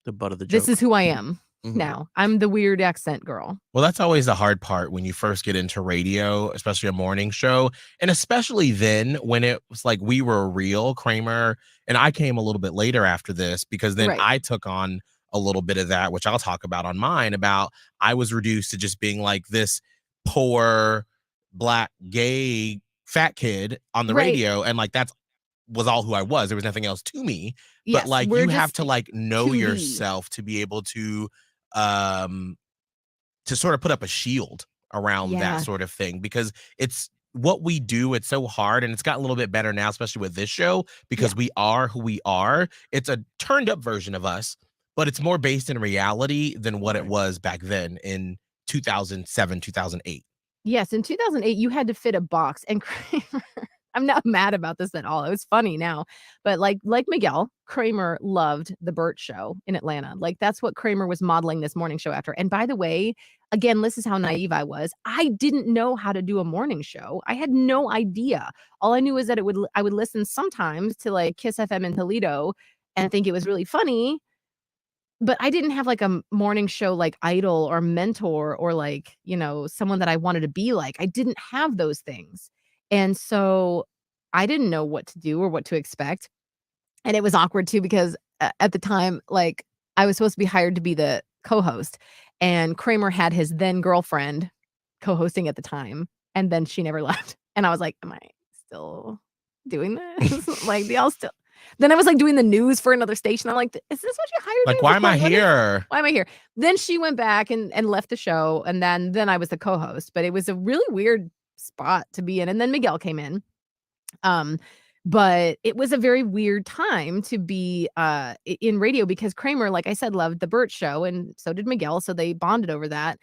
The butt of the this joke. is who I am Mhm. now. I'm the weird accent girl. Well, that's always the hard part when you first get into radio, especially a morning show. And especially then when it was like we were real, Kramer. And I came a little bit later after this because then Right. I took on a little bit of that, which I'll talk about on mine, about I was reduced to just being like this poor, black, gay, fat kid on the Right. radio. And like that's was all who I was. There was nothing else to me. But Yes, like we're you have just to like know 2D. yourself to be able um to sort of put up a shield around that Yeah. sort of thing, because it's what we do. It's so hard, and it's gotten a little bit better now, especially with this show, because Yeah. we are who we are. It's a turned up version of us, but it's more based in reality than what it Right. was back then in 2007, 2008. Yes, in 2008, you had to fit a box, and Kramer I'm not mad about this at all, it was funny now, but like Miguel, Kramer loved The Burt Show in Atlanta, like, that's what Kramer was modeling this morning show after. And by the way, again, this is how naive I was, I didn't know how to do a morning show, I had no idea. All I knew is that I would listen sometimes to, like, Kiss FM in Toledo and think it was really funny, but I didn't have, like, a morning show, like, idol or mentor or, like, someone that I wanted to be like. I didn't have those things. And so, I didn't know what to do or what to expect. And it was awkward too because at the time, like, I was supposed to be hired to be the co-host, and Kramer had his then girlfriend co-hosting at the time, and then she never left. And I was like, "Am I still doing this?" Like, do y'all still Then I was, like, doing the news for another station. I'm like, "Is this what you hired me Like, for? why am I What is here? why am I here?" Then she went back and left the show, and then I was the co-host, but it was a really weird spot to be in, and then Miguel came in. Um, but it was a very weird time to be in radio because Kramer, like I said, loved the Burt Show, and so did Miguel, so they bonded over that.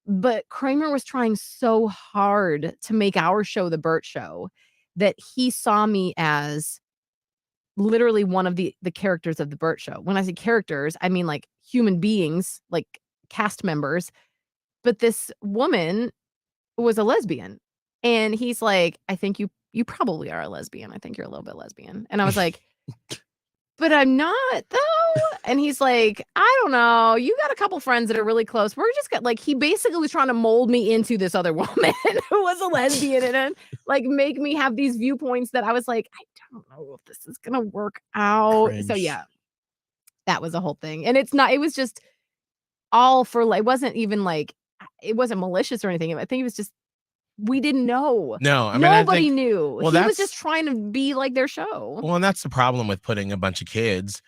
But Kramer was trying so hard to make our show the Burt Show that he saw me as literally one of the characters of the Burt Show. When I say characters, I mean like human beings, like cast members. But this woman was a lesbian. And he's like, "I think you probably are a lesbian. I think you're a little bit lesbian." And I was like, "But I'm not though." And he's like, "I don't know. You got a couple friends that are really close. We're just got," like, he basically was trying to mold me into this other woman who was a lesbian and then, like, make me have these viewpoints that I was like, "I don't know if this is gonna work out." So Cringe. yeah, that was a whole thing. And it was just all for like, it wasn't even like, it wasn't malicious or anything. I think it was just we didn't know. No, I mean, I Nobody think, knew. well, He was that's, just trying to be like their show. well, and that's the problem with putting a bunch of kids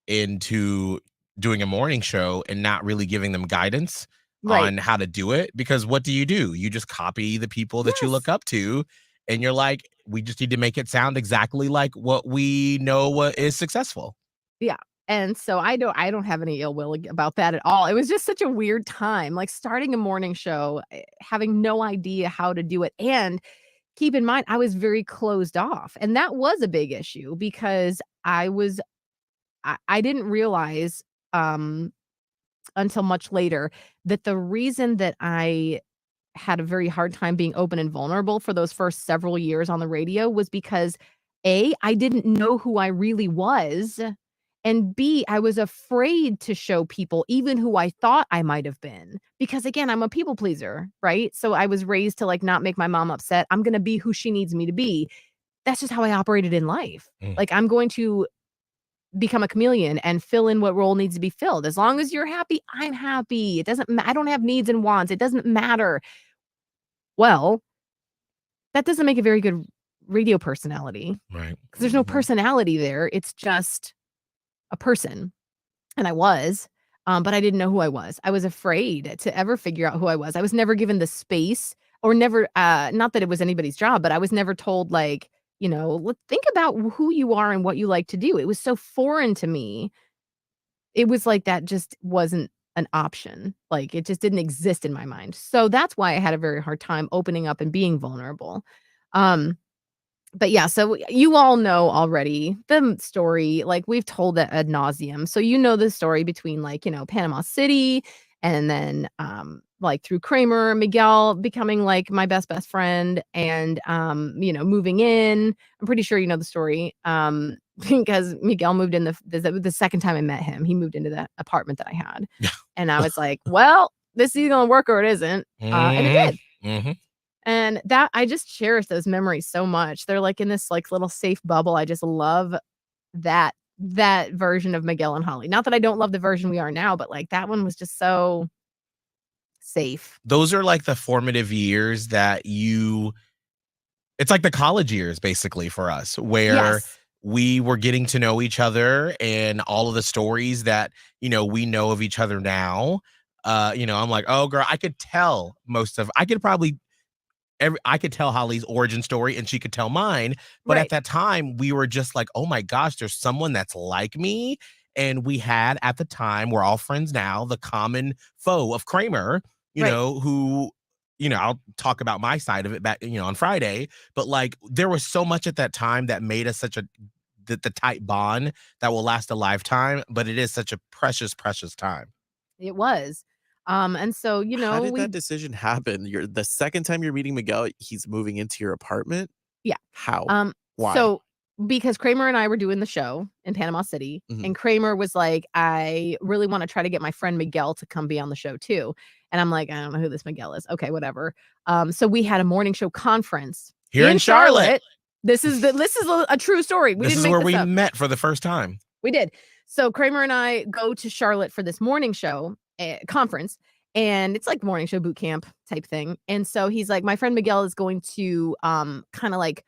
into doing a morning show and not really giving them guidance. Right. on how to do it, because what do? You just copy the people that you Yes. look up to, and you're like, we just need to make it sound exactly like what we know what is successful. Yeah. And so I don't have any ill will about that at all. It was just such a weird time, like starting a morning show, having no idea how to do it. And keep in mind, I was very closed off. And that was a big issue because I didn't realize until much later that the reason that I had a very hard time being open and vulnerable for those first several years on the radio was because A, I didn't know who I really was, and B, I was afraid to show people even who I thought I might have been. Because again, I'm a people pleaser, right? So I was raised to like not make my mom upset. I'm going to be who she needs me to be. That's just how I operated in life. Mm. Like I'm going to become a chameleon and fill in what role needs to be filled. As long as you're happy, I'm happy. It doesn't I don't have needs and wants. It doesn't matter. Well, that doesn't make a very good radio personality Right. because there's no Mhm. personality there. It's just a person. And I was, but I didn't know who I was. I was afraid to ever figure out who I was. I was never given the space or never, not that it was anybody's job, but I was never told, like, think about who you are and what you like to do. It was so foreign to me. It was like that just wasn't an option. Like it just didn't exist in my mind. So that's why I had a very hard time opening up and being vulnerable. Um, but yeah, so you all know already the story, like we've told it ad nauseum. So you know the story between like, Panama City and then like through Kramer, Miguel becoming like my best friend and moving in. I'm pretty sure you know the story. Because Miguel moved in the second time I met him, he moved into that apartment that I had. And I was like, well, this is gonna work or it isn't. And it did. Mhm. And that I just cherish those memories so much. They're like in this like little safe bubble. I just love that version of Miguel and Holly. Not that I don't love the version we are now, but like that one was just so safe. Those are like the formative years that it's like the college years basically for us, where Yes. we were getting to know each other and all of the stories that, we know of each other now. I'm like, oh girl, I could tell Holly's origin story and she could tell mine. But Right. at that time, we were just like, oh my gosh, there's someone that's like me. And we had at the time, we're all friends now, the common foe of Kramer, Right. who, I'll talk about my side of it back, on Friday. But like there was so much at that time that made us such the tight bond that will last a lifetime. But it is such a precious, precious time. It was. And so, How did we that decision happen? You're the second time you're meeting Miguel, he's moving into your apartment? Yeah. How? Um, Why? so because Kramer and I were doing the show in Panama City, Mhm. and Kramer was like, I really want to try to get my friend Miguel to come be on the show too. And I'm like, I don't know who this Miguel is. Okay, whatever. So we had a morning show conference Here in Charlotte. This is a true story. This is where we met for the first time. We did. So Kramer and I go to Charlotte for this morning show conference, and it's like morning show boot camp type thing. And so he's like, my friend Miguel is going to kind of like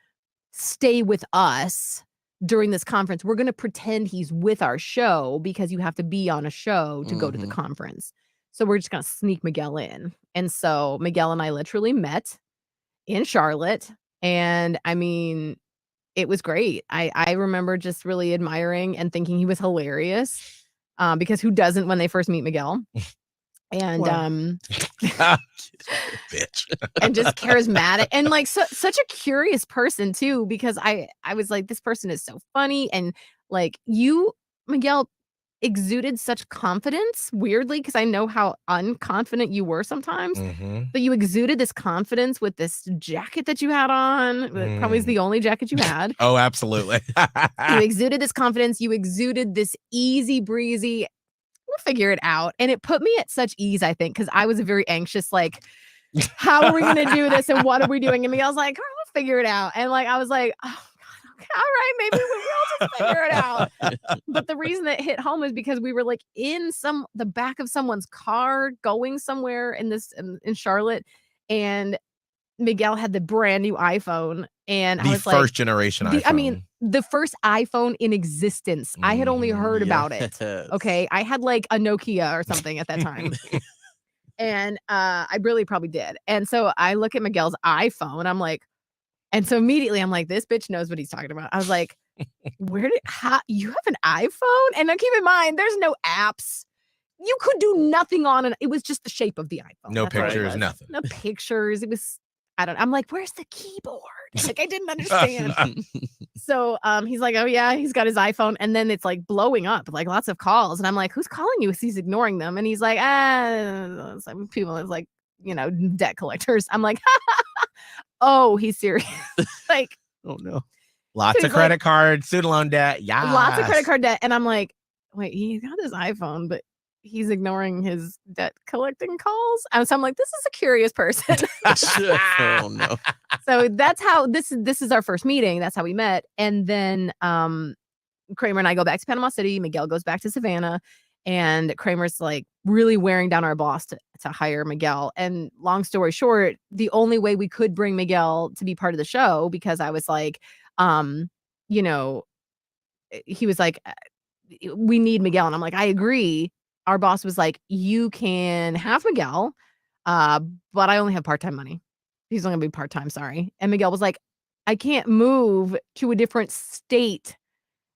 stay with us during this conference. We're going to pretend he's with our show because you have to be on a show to go to the Mhm. conference. So we're just going to sneak Miguel in. And so Miguel and I literally met in Charlotte. And I mean, it was great. I remember just really admiring and thinking he was hilarious, because who doesn't when they first meet Miguel? And, Well. Bitch. and just charismatic and like such a curious person too, because I was like, this person is so funny. And like Miguel exuded such confidence weirdly, because I know how unconfident you were sometimes. Mhm. But you exuded this confidence with this jacket that you had on. That probably is the only jacket you had. Oh, absolutely. You exuded this confidence. You exuded this easy breezy, we'll figure it out. And it put me at such ease, I think, because I was a very anxious, like, how are we going to do this? And what are we doing? And Miguel's like, oh, we'll figure it out. And like, I was like, oh, God, okay, all right, maybe we will just figure it out. But the reason it hit home is because we were like in the back of someone's car going somewhere in Charlotte. And Miguel had the brand new iPhone. And I The was first generation iPhone. I mean, the first iPhone in existence. I had only heard about it. Yes. Okay. I had like a Nokia or something at that time. And I really probably did. And so I look at Miguel's iPhone. I'm like, and so immediately I'm like, this bitch knows what he's talking about. I was like, how you have an iPhone? And now keep in mind, there's no apps. You could do nothing on it. It was just the shape of the iPhone. No That's all it pictures, was. nothing. No pictures. It was, I don't, I'm like, where's the keyboard? Like, I didn't understand. So he's like, oh yeah, he's got his iPhone. And then it's like blowing up, like lots of calls. And I'm like, who's calling you? He's ignoring them. And he's like, some people is like, debt collectors. I'm like, oh, he's serious. Like, Oh no. Lots So of he's credit card, student loan debt. Yeah. lots of credit card debt. And I'm like, wait, he's got his iPhone, but he's ignoring his debt collecting calls. And so I'm like, this is a curious person. Oh no. So that's how this is our first meeting. That's how we met. And then Kramer and I go back to Panama City. Miguel goes back to Savannah. And Kramer's like really wearing down our boss to hire Miguel. And long story short, the only way we could bring Miguel to be part of the show, because I was like, he was like, we need Miguel. And I'm like, I agree. Our boss was like, you can have Miguel, but I only have part-time money. He's only gonna be part-time, sorry. And Miguel was like, I can't move to a different state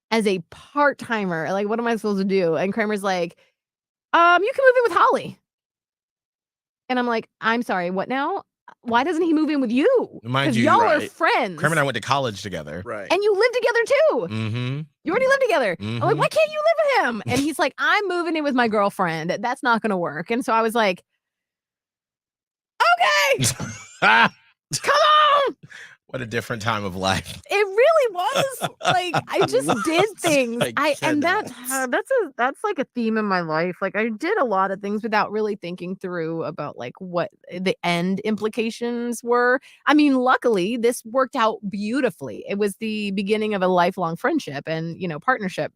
as a part-timer. Like, what am I supposed to do? And Kramer's like, you can move in with Holly. And I'm like, I'm sorry, what now? Why doesn't he move in with you? Mind Because you, y'all are right. friends. Kramer and I went to college together. Right. And you live together too. Mm-hmm. You already live together. I'm like, Mhm. why can't you live with him? And he's like, I'm moving in with my girlfriend. That's not going to work. And so I was like, okay, come on. What a different time of life. It really was. Like, I just did things. I And cannot. that's like a theme in my life. Like, I did a lot of things without really thinking through about like what the end implications were. I mean, luckily this worked out beautifully. It was the beginning of a lifelong friendship and, partnership.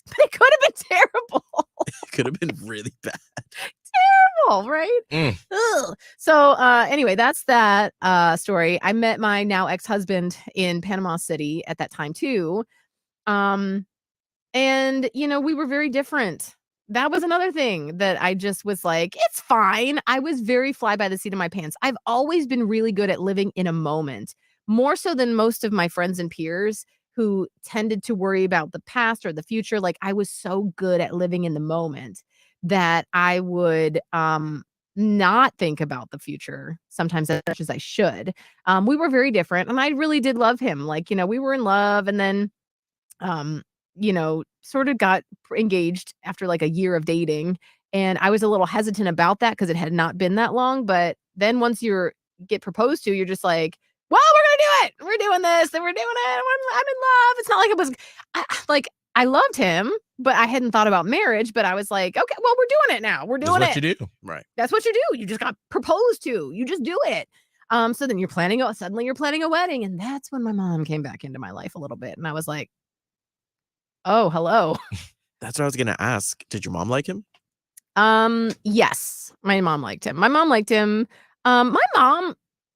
But it could have been terrible. It could have been really bad. Terrible, right? Mm. Ugh. So anyway, that's that story. I met my now ex-husband in Panama City at that time too. And we were very different. That was another thing that I just was like, it's fine. I was very fly by the seat of my pants. I've always been really good at living in a moment, more so than most of my friends and peers who tended to worry about the past or the future. Like, I was so good at living in the moment that I would not think about the future sometimes as much as I should. We were very different, and I really did love him. Like, we were in love, and then sort of got engaged after like a year of dating. And I was a little hesitant about that because it had not been that long. But then once you get proposed to, you're just like, well, we're going to do it. We're doing this and we're doing it. I'm in love. It's not like it was I loved him, but I hadn't thought about marriage. But I was like, okay, well, we're doing it now. We're doing That's it. what you do. Right. That's what you do. You just got proposed to. You just do it. So then suddenly you're planning a wedding. And that's when my mom came back into my life a little bit. And I was like, oh, hello. That's what I was gonna ask. Did your mom like him? Yes, my mom liked him. My mom,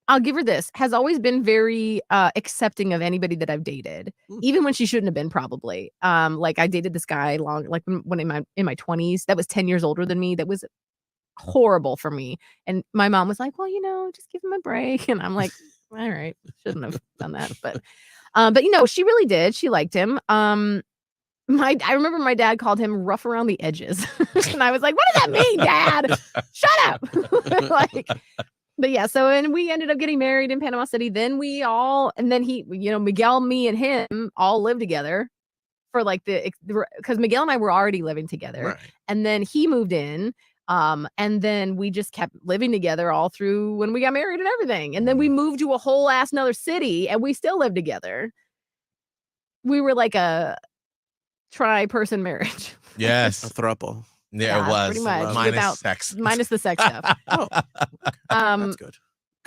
I'll give her this, has always been very accepting of anybody that I've dated, even when she shouldn't have been, probably. Like, I dated this guy when in my 20s that was 10 years older than me. That was horrible for me. And my mom was like, well, just give him a break. And I'm like, all right, shouldn't have done that. But she really did. She liked him. I remember my dad called him rough around the edges. And I was like, what does that mean, Dad? Shut up. But yeah, and we ended up getting married in Panama City. Then Miguel, me, and him all lived together for like because Miguel and I were already living together. Right. And then he moved in. And then we just kept living together all through when we got married and everything. And then we moved to a whole ass another city and we still lived together. We were like a tri-person marriage. Yes. A throuple. Yeah, it was. pretty much, Minus sex. minus the sex stuff. Oh, okay. That's good.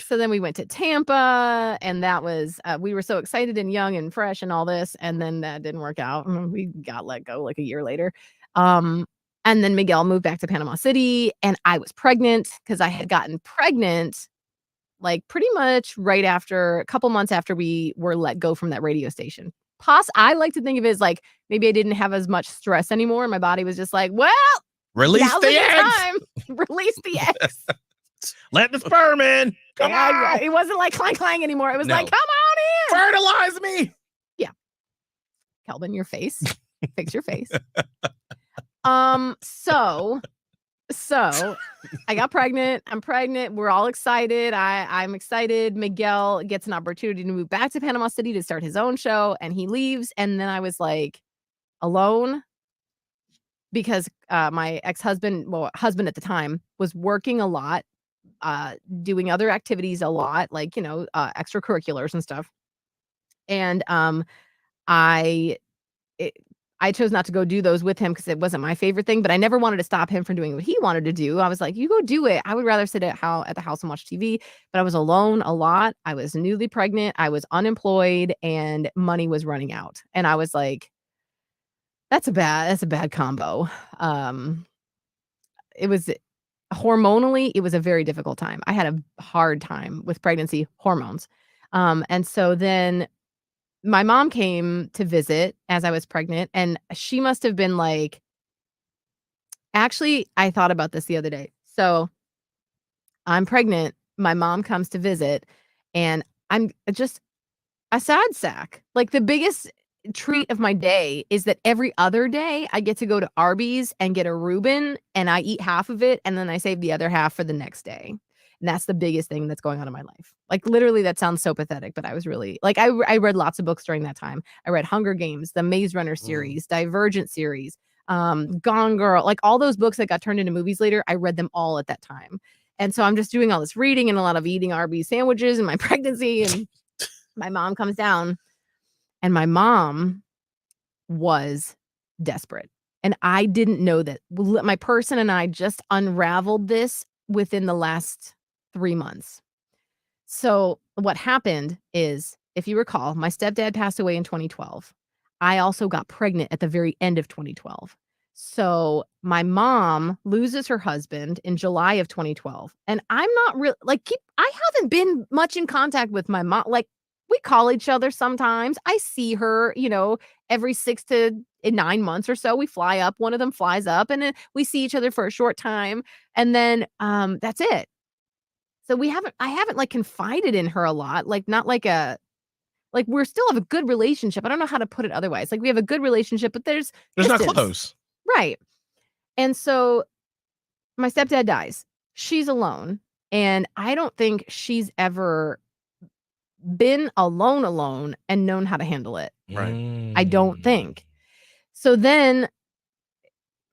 So then we went to Tampa, and that was we were so excited and young and fresh and all this, and then that didn't work out. We got let go like a year later. And then Miguel moved back to Panama City, and I was pregnant because I had gotten pregnant like pretty much right after, a couple months after we were let go from that radio station. I like to think of it as like maybe I didn't have as much stress anymore. My body was just like, well, Release Now's the a good eggs. time. Release the eggs. Let the sperm in. Come on. It wasn't like clang clang anymore. It was like, No. come on in. Fertilize me. Kelvin, your face. Fix your face. So I got pregnant. I'm pregnant. We're all excited. I'm excited. Miguel gets an opportunity to move back to Panama City to start his own show, and he leaves. And then I was like alone because my ex-husband, husband at the time, was working a lot, doing other activities a lot, like, extracurriculars and stuff. And I chose not to go do those with him because it wasn't my favorite thing, but I never wanted to stop him from doing what he wanted to do. I was like, you go do it. I would rather sit at the house and watch TV, but I was alone a lot. I was newly pregnant. I was unemployed and money was running out. And I was like, that's a bad combo. It was hormonally, it was a very difficult time. I had a hard time with pregnancy hormones. And so then my mom came to visit as I was pregnant, and she must have been like, actually, I thought about this the other day. So I'm pregnant. My mom comes to visit, and I'm just a sad sack. Like, the biggest treat of my day is that every other day I get to go to Arby's and get a Reuben, and I eat half of it, and then I save the other half for the next day. And that's the biggest thing that's going on in my life. Like, literally, that sounds so pathetic, but I was really like, I read lots of books during that time. I read Hunger Games, the Maze Runner series, Divergent series, Gone Girl, like all those books that got turned into movies later. I read them all at that time. And so I'm just doing all this reading and a lot of eating Arby's sandwiches in my pregnancy. And my mom comes down, and my mom was desperate. And I didn't know that. My person and I just unraveled this within the last 3 months. So what happened is, if you recall, my stepdad passed away in 2012. I also got pregnant at the very end of 2012. So my mom loses her husband in July of 2012. And I'm not really I haven't been much in contact with my mom. Like, we call each other sometimes. I see her, every 6 to 9 months or so. We fly up. One of them flies up, and then we see each other for a short time. And then that's it. So I haven't like confided in her a lot, like not like we're still have a good relationship. I don't know how to put it otherwise. Like, we have a good relationship, but there's not distance. close. Right. And so my stepdad dies. She's alone. And I don't think she's ever been alone and known how to handle it. Right. I don't think. So then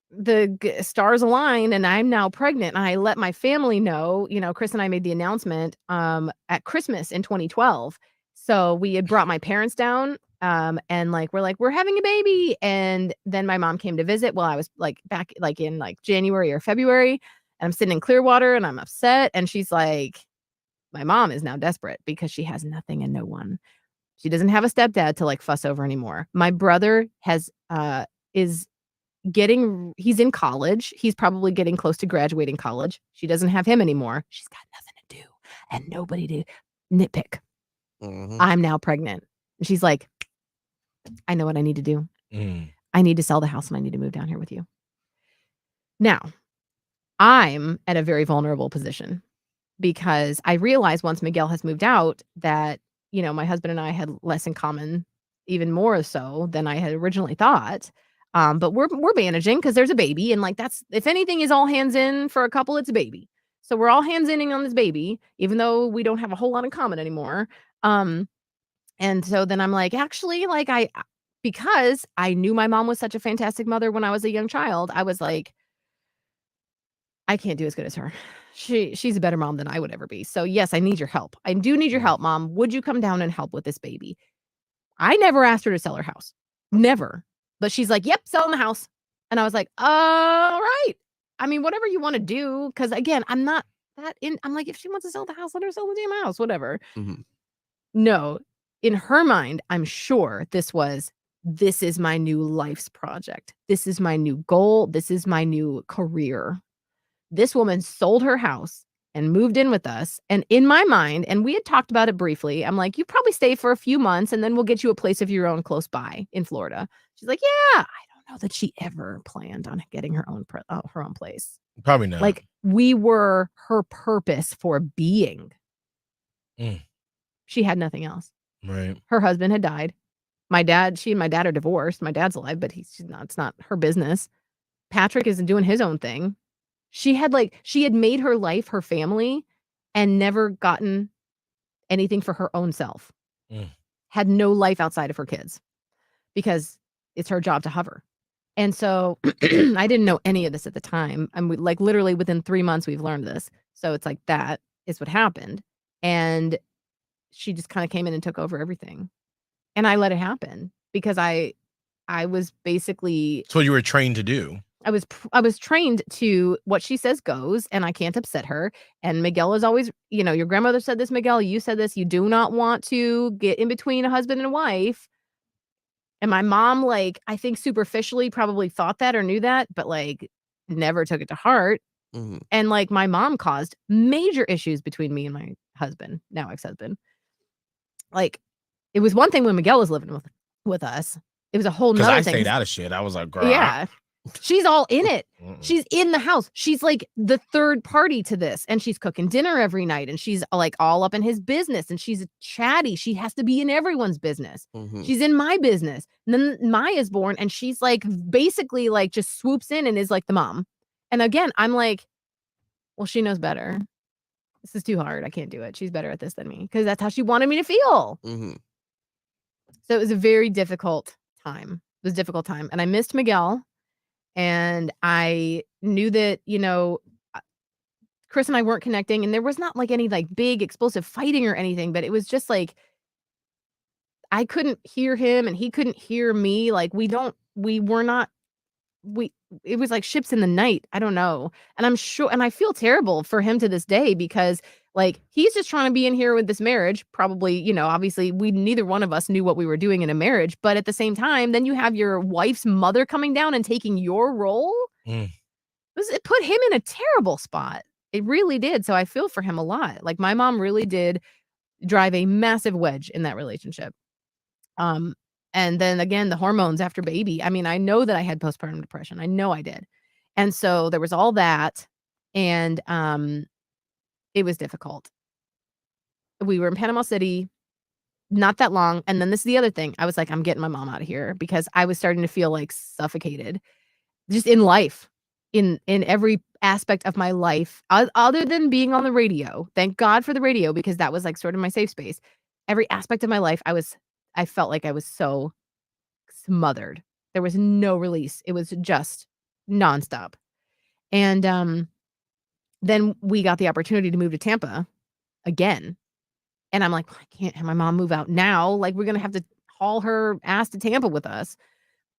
the stars align, and I'm now pregnant, and I let my family know. Chris and I made the announcement at Christmas in 2012. So we had brought my parents down, and we're having a baby. And then my mom came to visit while I was back in January or February, and I'm sitting in Clearwater, and I'm upset. And she's like, my mom is now desperate because she has nothing and no one. She doesn't have a stepdad to fuss over anymore. My brother he's in college. He's probably getting close to graduating college. She doesn't have him anymore. She's got nothing to do and nobody to nitpick. Mhm. I'm now pregnant. And she's like, I know what I need to do. I need to sell the house and I need to move down here with you. Now, I'm at a very vulnerable position because I realized once Miguel has moved out that, my husband and I had less in common, even more so than I had originally thought. But we're managing because there's a baby, and that's, if anything is all hands in for a couple, it's a baby. So we're all hands inning on this baby, even though we don't have a whole lot in common anymore. And so then I'm like, actually, because I knew my mom was such a fantastic mother when I was a young child, I was like, I can't do as good as her. She's a better mom than I would ever be. So yes, I need your help. I do need your help, Mom. Would you come down and help with this baby? I never asked her to sell her house. Never. But she's like, yep, selling the house. And I was like, all right. I mean, whatever you want to do. Because again, I'm not that in. I'm like, if she wants to sell the house, let her sell the damn house, whatever. Mhm. No, in her mind, I'm sure this is my new life's project. This is my new goal. This is my new career. This woman sold her house and moved in with us. And in my mind, and we had talked about it briefly, I'm like, you probably stay for a few months and then we'll get you a place of your own close by in Florida. She's like, yeah, I don't know that she ever planned on getting her own place. Probably not. Like, we were her purpose for being. Mm. She had nothing else. Right. Her husband had died. She and my dad are divorced. My dad's alive, but it's not her business. Patrick isn't doing his own thing. She had made her life her family and never gotten anything for her own self. Mm. Had no life outside of her kids because it's her job to hover. And so I didn't know any of this at the time. I'm like, literally within 3 months, we've learned this. So it's like, that is what happened. And she just kind of came in and took over everything. And I let it happen because I was basically, It's what you were trained to do. I was trained to what she says goes, and I can't upset her. And Miguel is always, your grandmother said this, Miguel, you said this, you do not want to get in between a husband and a wife. And my mom, like, I think superficially probably thought that or knew that, but like never took it to heart. Mhm. And like my mom caused major issues between me and my husband, now ex-husband. Like, it was one thing when Miguel was living with us. It was a whole Because nother I thing. stayed out of shit. I was like, girl. Yeah. She's all in it. Mm-mm. She's in the house. She's like the third party to this. And she's cooking dinner every night. And she's like all up in his business. And she's chatty. She has to be in everyone's business. Mhm. She's in my business. And then Maya's born. And she's like basically like just swoops in and is like the mom. And again, I'm like, well, she knows better. This is too hard. I can't do it. She's better at this than me. Because that's how she wanted me to feel. Mhm. So it was a very difficult time. It was a difficult time. And I missed Miguel. And I knew that, Chris and I weren't connecting, and there was not like any like big explosive fighting or anything, but it was just like I couldn't hear him and he couldn't hear me. Like it was like ships in the night. I don't know. And I'm sure, and I feel terrible for him to this day because like he's just trying to be in here with this marriage. Probably, obviously neither one of us knew what we were doing in a marriage, but at the same time, then you have your wife's mother coming down and taking your role. Mm. It put him in a terrible spot. It really did. So I feel for him a lot. Like my mom really did drive a massive wedge in that relationship. And then again, the hormones after baby. I mean, I know that I had postpartum depression. I know I did. And so there was all that. And it was difficult. We were in Panama City not that long. And then this is the other thing. I was like, I'm getting my mom out of here because I was starting to feel like suffocated just in life, in every aspect of my life, other than being on the radio. Thank God for the radio because that was like sort of my safe space. Every aspect of my life, I felt like I was so smothered. There was no release. It was just nonstop. And then we got the opportunity to move to Tampa again. And I'm like, well, I can't have my mom move out now. Like, we're going to have to haul her ass to Tampa with us.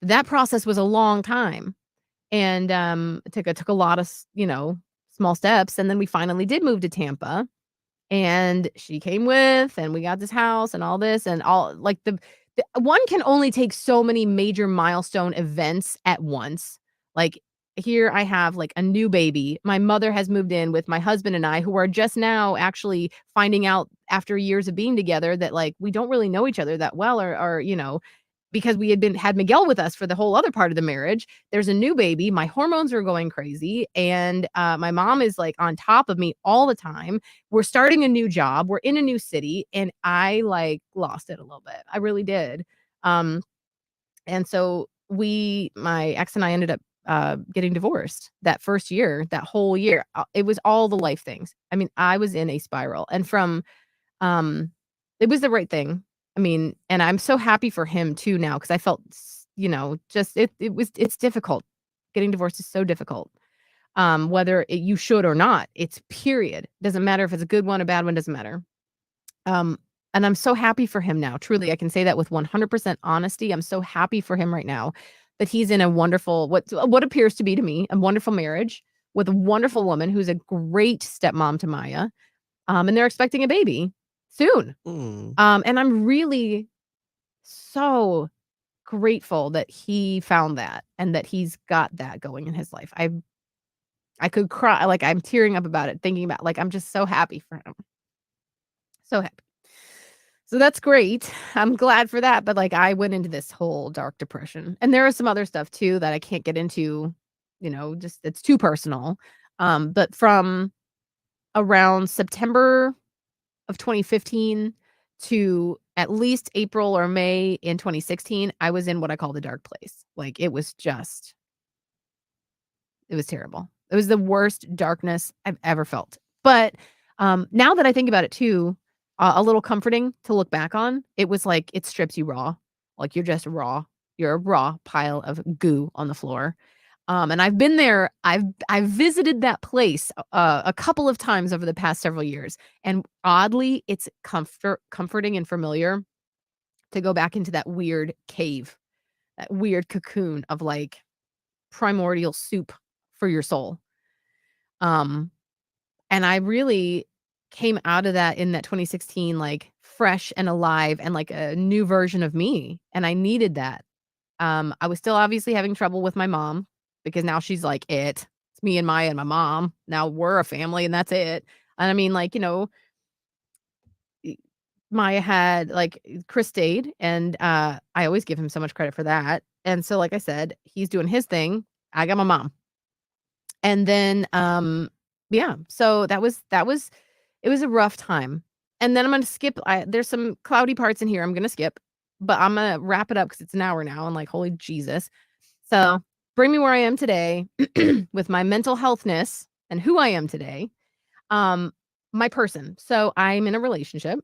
That process was a long time. And it took a lot of, small steps. And then we finally did move to Tampa. And she came with, and we got this house and all this and all like the one can only take so many major milestone events at once. Like here I have like a new baby. My mother has moved in with my husband and I, who are just now actually finding out after years of being together that like we don't really know each other that well or because we had Miguel with us for the whole other part of the marriage. There's a new baby. My hormones are going crazy. And my mom is like on top of me all the time. We're starting a new job. We're in a new city. And I like lost it a little bit. I really did. And so my ex and I ended up getting divorced that first year, that whole year. It was all the life things. I mean, I was in a spiral. And it was the right thing. I mean, and I'm so happy for him too now because I felt, it's difficult. Getting divorced is so difficult. Whether you should or not, it's period. Doesn't matter if it's a good one, a bad one, doesn't matter. And I'm so happy for him now. Truly, I can say that with 100% honesty. I'm so happy for him right now that he's in a wonderful, what appears to be to me, a wonderful marriage with a wonderful woman who's a great stepmom to Maya. And they're expecting a baby soon. Mm. And I'm really so grateful that he found that and that he's got that going in his life. I could cry, like I'm tearing up about it, thinking about like I'm just so happy for him. So happy. So that's great. I'm glad for that. But like I went into this whole dark depression. And there is some other stuff too that I can't get into, just it's too personal. But from around September of 2015 to at least April or May in 2016, I was in what I call the dark place. Like it was terrible. It was the worst darkness I've ever felt. But now that I think about it too, a little comforting to look back on. It was like it strips you raw. Like you're just raw. You're a raw pile of goo on the floor. And I've been there. I've visited that place a couple of times over the past several years, and oddly, it's comforting and familiar to go back into that weird cave, that weird cocoon of like primordial soup for your soul. And I really came out of that in that 2016, like fresh and alive and like a new version of me. And I needed that. I was still obviously having trouble with my mom because now she's like it's me and Maya and my mom. Now we're a family and that's it. And I mean, like, Maya had like Chris stayed and I always give him so much credit for that. And so, like I said, he's doing his thing. I got my mom. And then yeah, so that was it was a rough time. And then I'm gonna skip. There's some cloudy parts in here I'm gonna skip, but I'm gonna wrap it up because it's an hour now and like holy Jesus. So bring me where I am today with my mental healthness and who I am today. My person. So I'm in a relationship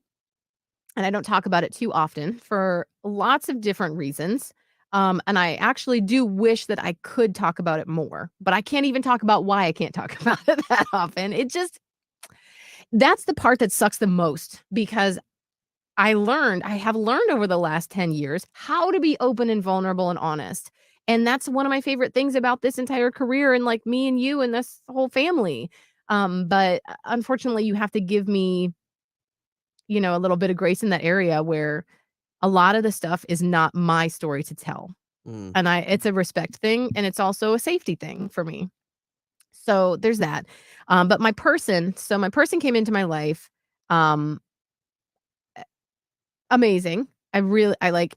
and I don't talk about it too often for lots of different reasons. And I actually do wish that I could talk about it more, but I can't even talk about why I can't talk about it that often. That's the part that sucks the most because I have learned over the last 10 years how to be open and vulnerable and honest. And that's one of my favorite things about this entire career and like me and you and this whole family. But unfortunately, you have to give me, a little bit of grace in that area where a lot of the stuff is not my story to tell. And it's a respect thing and it's also a safety thing for me. So there's that. But my person came into my life. Amazing. I like,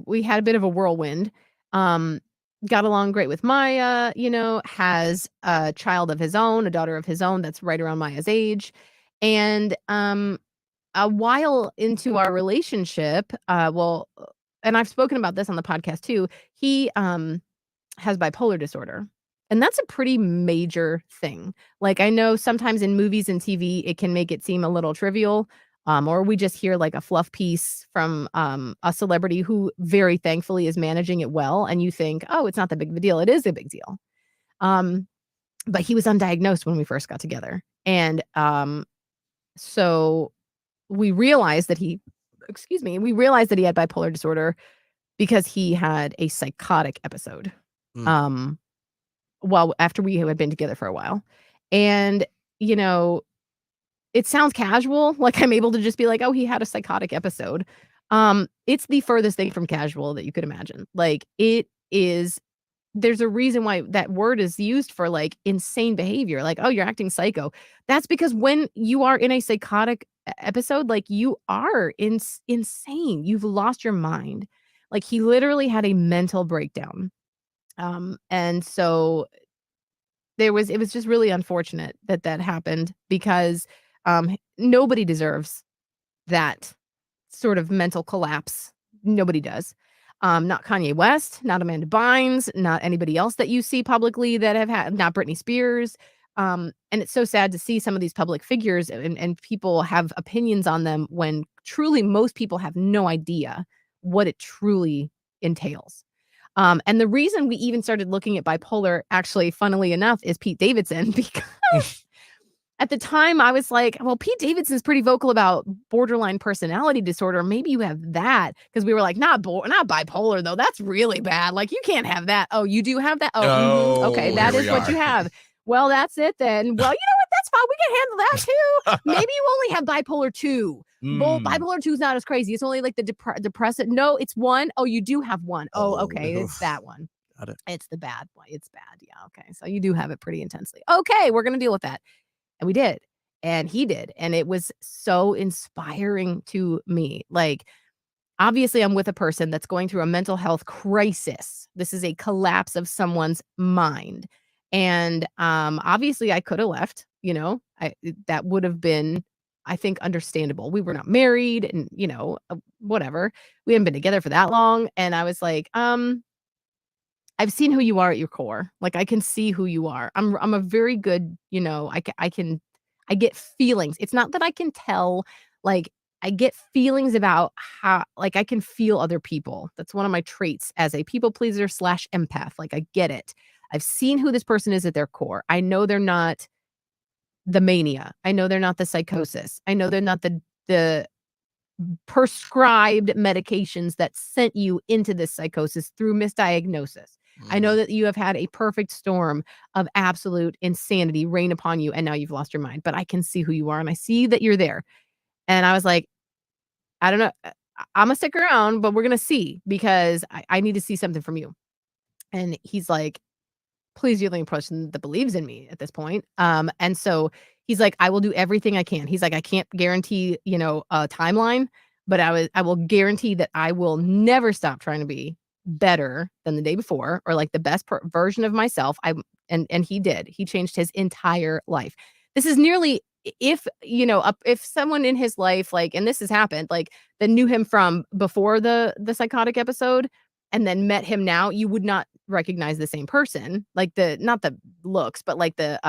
we had a bit of a whirlwind. Got along great with Maya, has a child of his own, a daughter of his own that's right around Maya's age. And a while into our relationship, and I've spoken about this on the podcast too, he has bipolar disorder. And that's a pretty major thing. Like I know sometimes in movies and TV, it can make it seem a little trivial. Or we just hear like a fluff piece from a celebrity who very thankfully is managing it well. And you think, oh, it's not that big of a deal. It is a big deal. But he was undiagnosed when we first got together. And so we realized that he had bipolar disorder because he had a psychotic episode. Well, after we had been together for a while. And, it sounds casual. Like I'm able to just be like, oh, he had a psychotic episode. It's the furthest thing from casual that you could imagine. Like it is, there's a reason why that word is used for like insane behavior. Like, oh, you're acting psycho. That's because when you are in a psychotic episode, like you are insane. You've lost your mind. Like he literally had a mental breakdown. And so it was just really unfortunate that happened because nobody deserves that sort of mental collapse. Nobody does. Not Kanye West, not Amanda Bynes, not anybody else that you see publicly that have had, not Britney Spears. And it's so sad to see some of these public figures and people have opinions on them when truly most people have no idea what it truly entails. And the reason we even started looking at bipolar, actually, funnily enough, is Pete Davidson, because at the time I was like, well, Pete Davidson's pretty vocal about borderline personality disorder. Maybe you have that. Because we were like, not bipolar, though. That's really bad. Like, you can't have that. Oh, you do have that? Oh, okay. That is what you have. Well, that's it then. Well, you know what? That's fine. We can handle that too. Maybe you only have bipolar 2. Bipolar 2 is not as crazy. It's only like the depressive. No, it's 1. Oh, you do have 1. Oh, okay. It's that one. Got it. It's the bad one. It's bad. Yeah. Okay. So you do have it pretty intensely. Okay. We're going to deal with that. And we did. and he did. And it was so inspiring to me. Like, obviously, I'm with a person that's going through a mental health crisis. This is a collapse of someone's mind. And obviously, I could have left, that would have been, I think, understandable. We were not married and, whatever. We hadn't been together for that long. And I was like, I've seen who you are at your core. Like, I can see who you are. I'm a very good, I get feelings. It's not that I can tell, like, I get feelings about how, like, I can feel other people. That's one of my traits as a people pleaser / empath. Like, I get it. I've seen who this person is at their core. I know they're not the mania. I know they're not the psychosis. I know they're not the prescribed medications that sent you into this psychosis through misdiagnosis. I know that you have had a perfect storm of absolute insanity rain upon you, and now you've lost your mind. But I can see who you are, and I see that you're there. And I was like, I don't know. I'm gonna stick around, but we're gonna see, because I need to see something from you. And he's like, please, you're the only person that believes in me at this point. And so he's like, I will do everything I can. He's like, I can't guarantee, a timeline, but I will guarantee that I will never stop trying to be better than the day before, or like the best version of myself. And he did. He changed his entire life. This is nearly, if if someone in his life, like, and this has happened, like, that knew him from before the psychotic episode and then met him now, you would not recognize the same person. Like, not the looks, but like the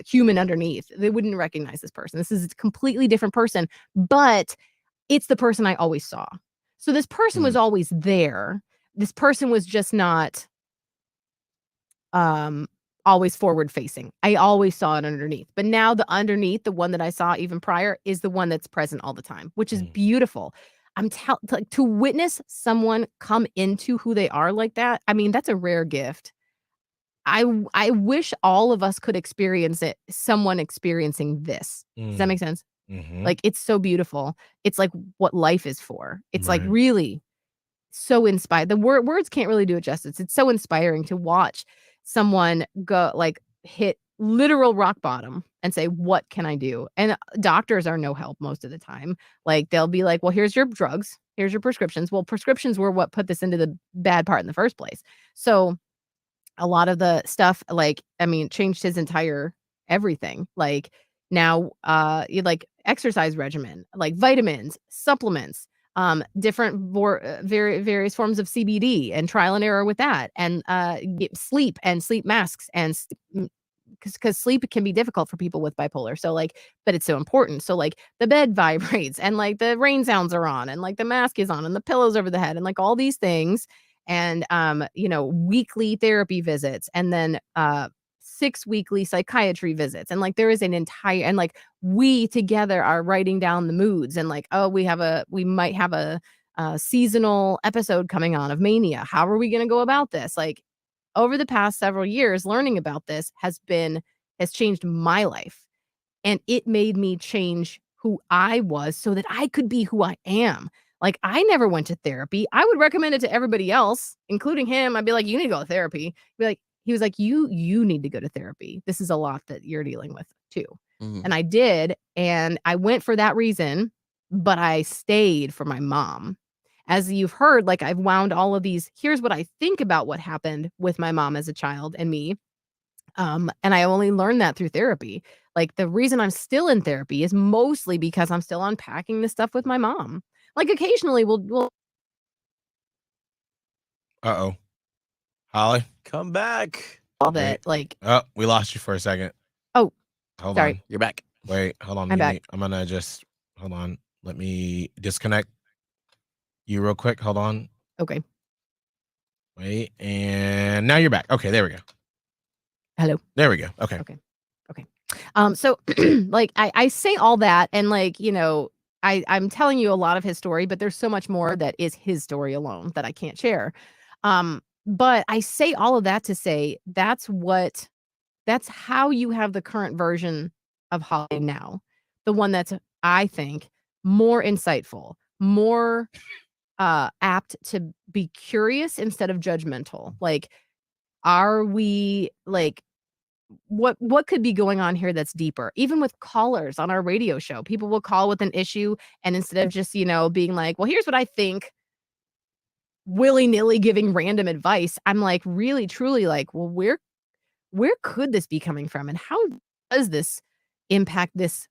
human underneath. They wouldn't recognize this person. This is a completely different person, but it's the person I always saw. So this person was always there. This person was just not always forward facing. I always saw it underneath. But now the underneath, the one that I saw even prior, is the one that's present all the time, which is beautiful. Like, to witness someone come into who they are like that, I mean, that's a rare gift. I wish all of us could experience it, someone experiencing this. Does that make sense? Mm-hmm. Like, it's so beautiful. It's like what life is for. It's like Right. really so inspired. The words can't really do it justice. It's so inspiring to watch someone go, like, hit literal rock bottom and say, what can I do? And doctors are no help most of the time. Like, they'll be like, well, here's your drugs, here's your prescriptions. Well, prescriptions were what put this into the bad part in the first place. So a lot of the stuff, like, I mean, changed his entire everything. Like, now you like exercise regimen, like vitamins, supplements, different various forms of CBD, and trial and error with that, and sleep and sleep masks, and because sleep can be difficult for people with bipolar. So, like, but it's so important. So, like, the bed vibrates, and like the rain sounds are on, and like the mask is on, and the pillows over the head, and like all these things. And weekly therapy visits, and then 6 weekly psychiatry visits. And like, there is an entire, and like, we together are writing down the moods, and like, oh, we might have a seasonal episode coming on of mania. How are we going to go about this? Like, over the past several years, learning about this has changed my life, and it made me change who I was so that I could be who I am. Like, I never went to therapy. I would recommend it to everybody else, including him. I'd be like, you need to go to therapy. He was like, you need to go to therapy. This is a lot that you're dealing with too. And I did. And I went for that reason, but I stayed for my mom. As you've heard, like, I've wound all of these. Here's what I think about what happened with my mom as a child and me. And I only learned that through therapy. Like, the reason I'm still in therapy is mostly because I'm still unpacking this stuff with my mom. Like, occasionally we'll Uh-oh. Holly? Come back. all that, like, Oh, we lost you for a second. oh, Hold sorry. on. You're back. Wait, hold on. I'm back. I'm gonna just hold on. Let me disconnect you real quick. Hold on. Okay. Wait, and now you're back. Okay, there we go. Hello. There we go. Okay. So like, I say all that, and like, I'm telling you a lot of his story, but there's so much more that is his story alone that I can't share. But I say all of that to say that's how you have the current version of Holly now. The one that's, I think, more insightful, more apt to be curious instead of judgmental. Like, are we, like, what could be going on here that's deeper? Even with callers on our radio show, people will call with an issue, and instead of just, being like, well, here's what I think, willy-nilly giving random advice, I'm like really truly like, well, where could this be coming from, and how does this impact this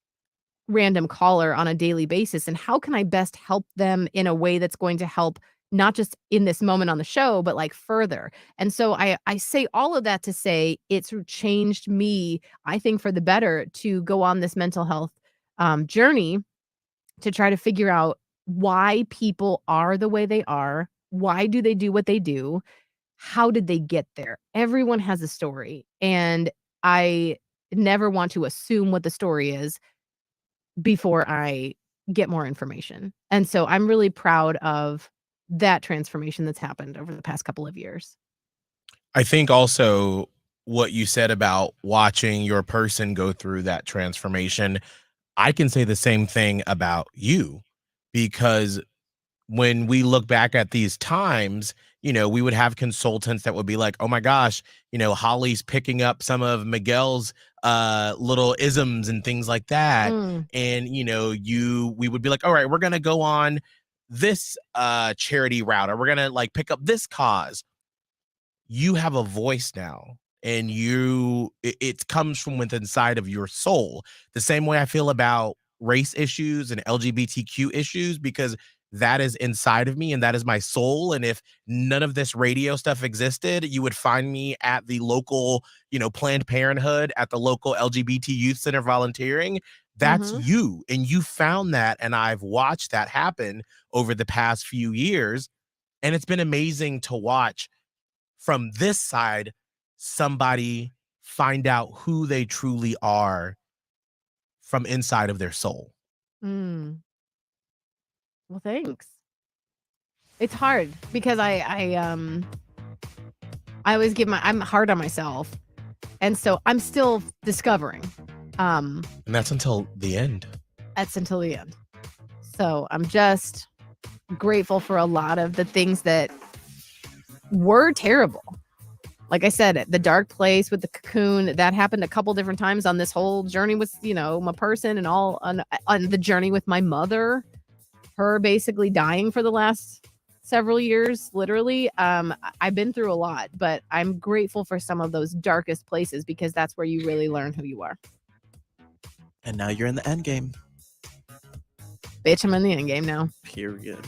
random caller on a daily basis, and how can I best help them in a way that's going to help not just in this moment on the show, but like further. And so I say all of that to say it's changed me, I think, for the better to go on this mental health journey to try to figure out why people are the way they are. Why do they do what they do? How did they get there? Everyone has a story, and I never want to assume what the story is before I get more information. And so I'm really proud of that transformation that's happened over the past couple of years. I think also what you said about watching your person go through that transformation, I can say the same thing about you, because when we look back at these times, we would have consultants that would be like, oh my gosh, Holly's picking up some of Miguel's little isms and things like that. And, we would be like, all right, we're going to go on this charity route, or we're going to like pick up this cause. You have a voice now, and it comes from within inside of your soul. The same way I feel about race issues and LGBTQ issues, because that is inside of me and that is my soul. And if none of this radio stuff existed, you would find me at the local, Planned Parenthood, at the local LGBT youth center volunteering. That's you. And you found that. And I've watched that happen over the past few years. And it's been amazing to watch from this side, somebody find out who they truly are from inside of their soul. Well, thanks. It's hard because I always I'm hard on myself. And so I'm still discovering. And that's until the end. That's until the end. So I'm just grateful for a lot of the things that were terrible. Like I said, the dark place with the cocoon, that happened a couple different times on this whole journey with, my person, and all on the journey with my mother, her basically dying for the last several years, literally. I've been through a lot, but I'm grateful for some of those darkest places, because that's where you really learn who you are. And now you're in the end game. Bitch, I'm in the end game now. Period.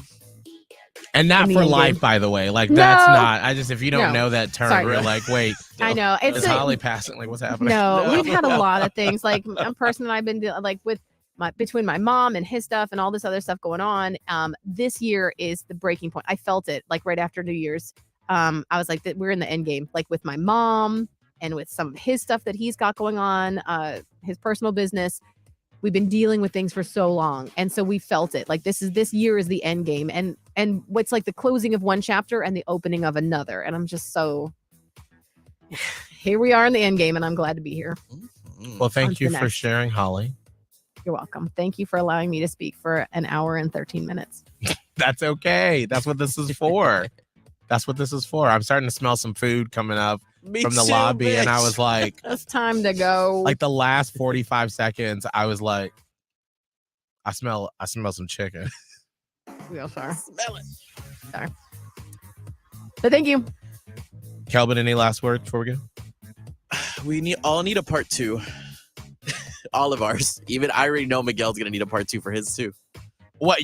And not for life, by the way. Like, that's not, if you don't know that term, you're like, wait. I know. Is Holly passing? Like, what's happening? No, we've had a lot of things. Like, a person that I've been like with between my mom and his stuff and all this other stuff going on. This year is the breaking point. I felt it like right after New Year's. I was like, we're in the end game, like with my mom and with some of his stuff that he's got going on, his personal business. We've been dealing with things for so long. And so we felt it like this year is the end game. And what's like the closing of one chapter and the opening of another. And I'm just so here we are in the end game, and I'm glad to be here. Well, thank you for sharing, Holly. You're welcome. Thank you for allowing me to speak for an hour and 13 minutes. That's okay. That's what this is for. That's what this is for. I'm starting to smell some food coming up from the lobby, bitch. And I was like, it's time to go. Like the last 45 seconds, I was like, I smell some chicken. We all are. Smell it. Sorry. But thank you. Kelvin, any last words before we go? We all need a part 2. All of ours. Even I already know Miguel's gonna need a part 2 for his too. What,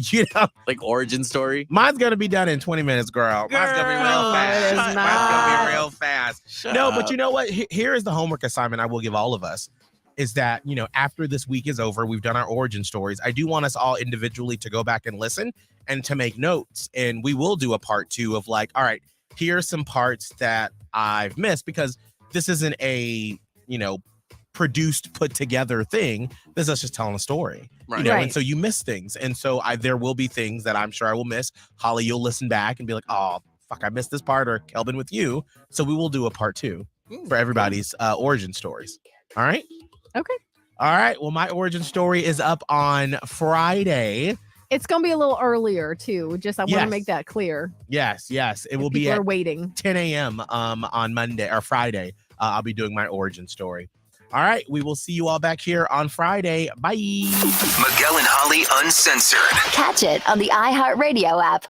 like origin story? Mine's gonna be done in 20 minutes, girl. Mine's gonna be real fast. Mine's gonna be real fast. But you know what? Here is the homework assignment I will give all of us. Is that, after this week is over, we've done our origin stories. I do want us all individually to go back and listen and to make notes. And we will do a part 2 of like, all right, here are some parts that I've missed, because this isn't a, produced, put together thing. This is just telling a story, right. And so you miss things. And so there will be things that I'm sure I will miss. Holly, you'll listen back and be like, oh, fuck, I missed this part, or Kelvin with you. So we will do a part 2 for everybody's origin stories. All right. Okay. All right. Well, my origin story is up on Friday. It's going to be a little earlier too. I want to make that clear. Yes. It will be at waiting. 10 a.m. On Monday or Friday. I'll be doing my origin story. All right, we will see you all back here on Friday. Bye. Miguel and Holly Uncensored. Catch it on the iHeartRadio app,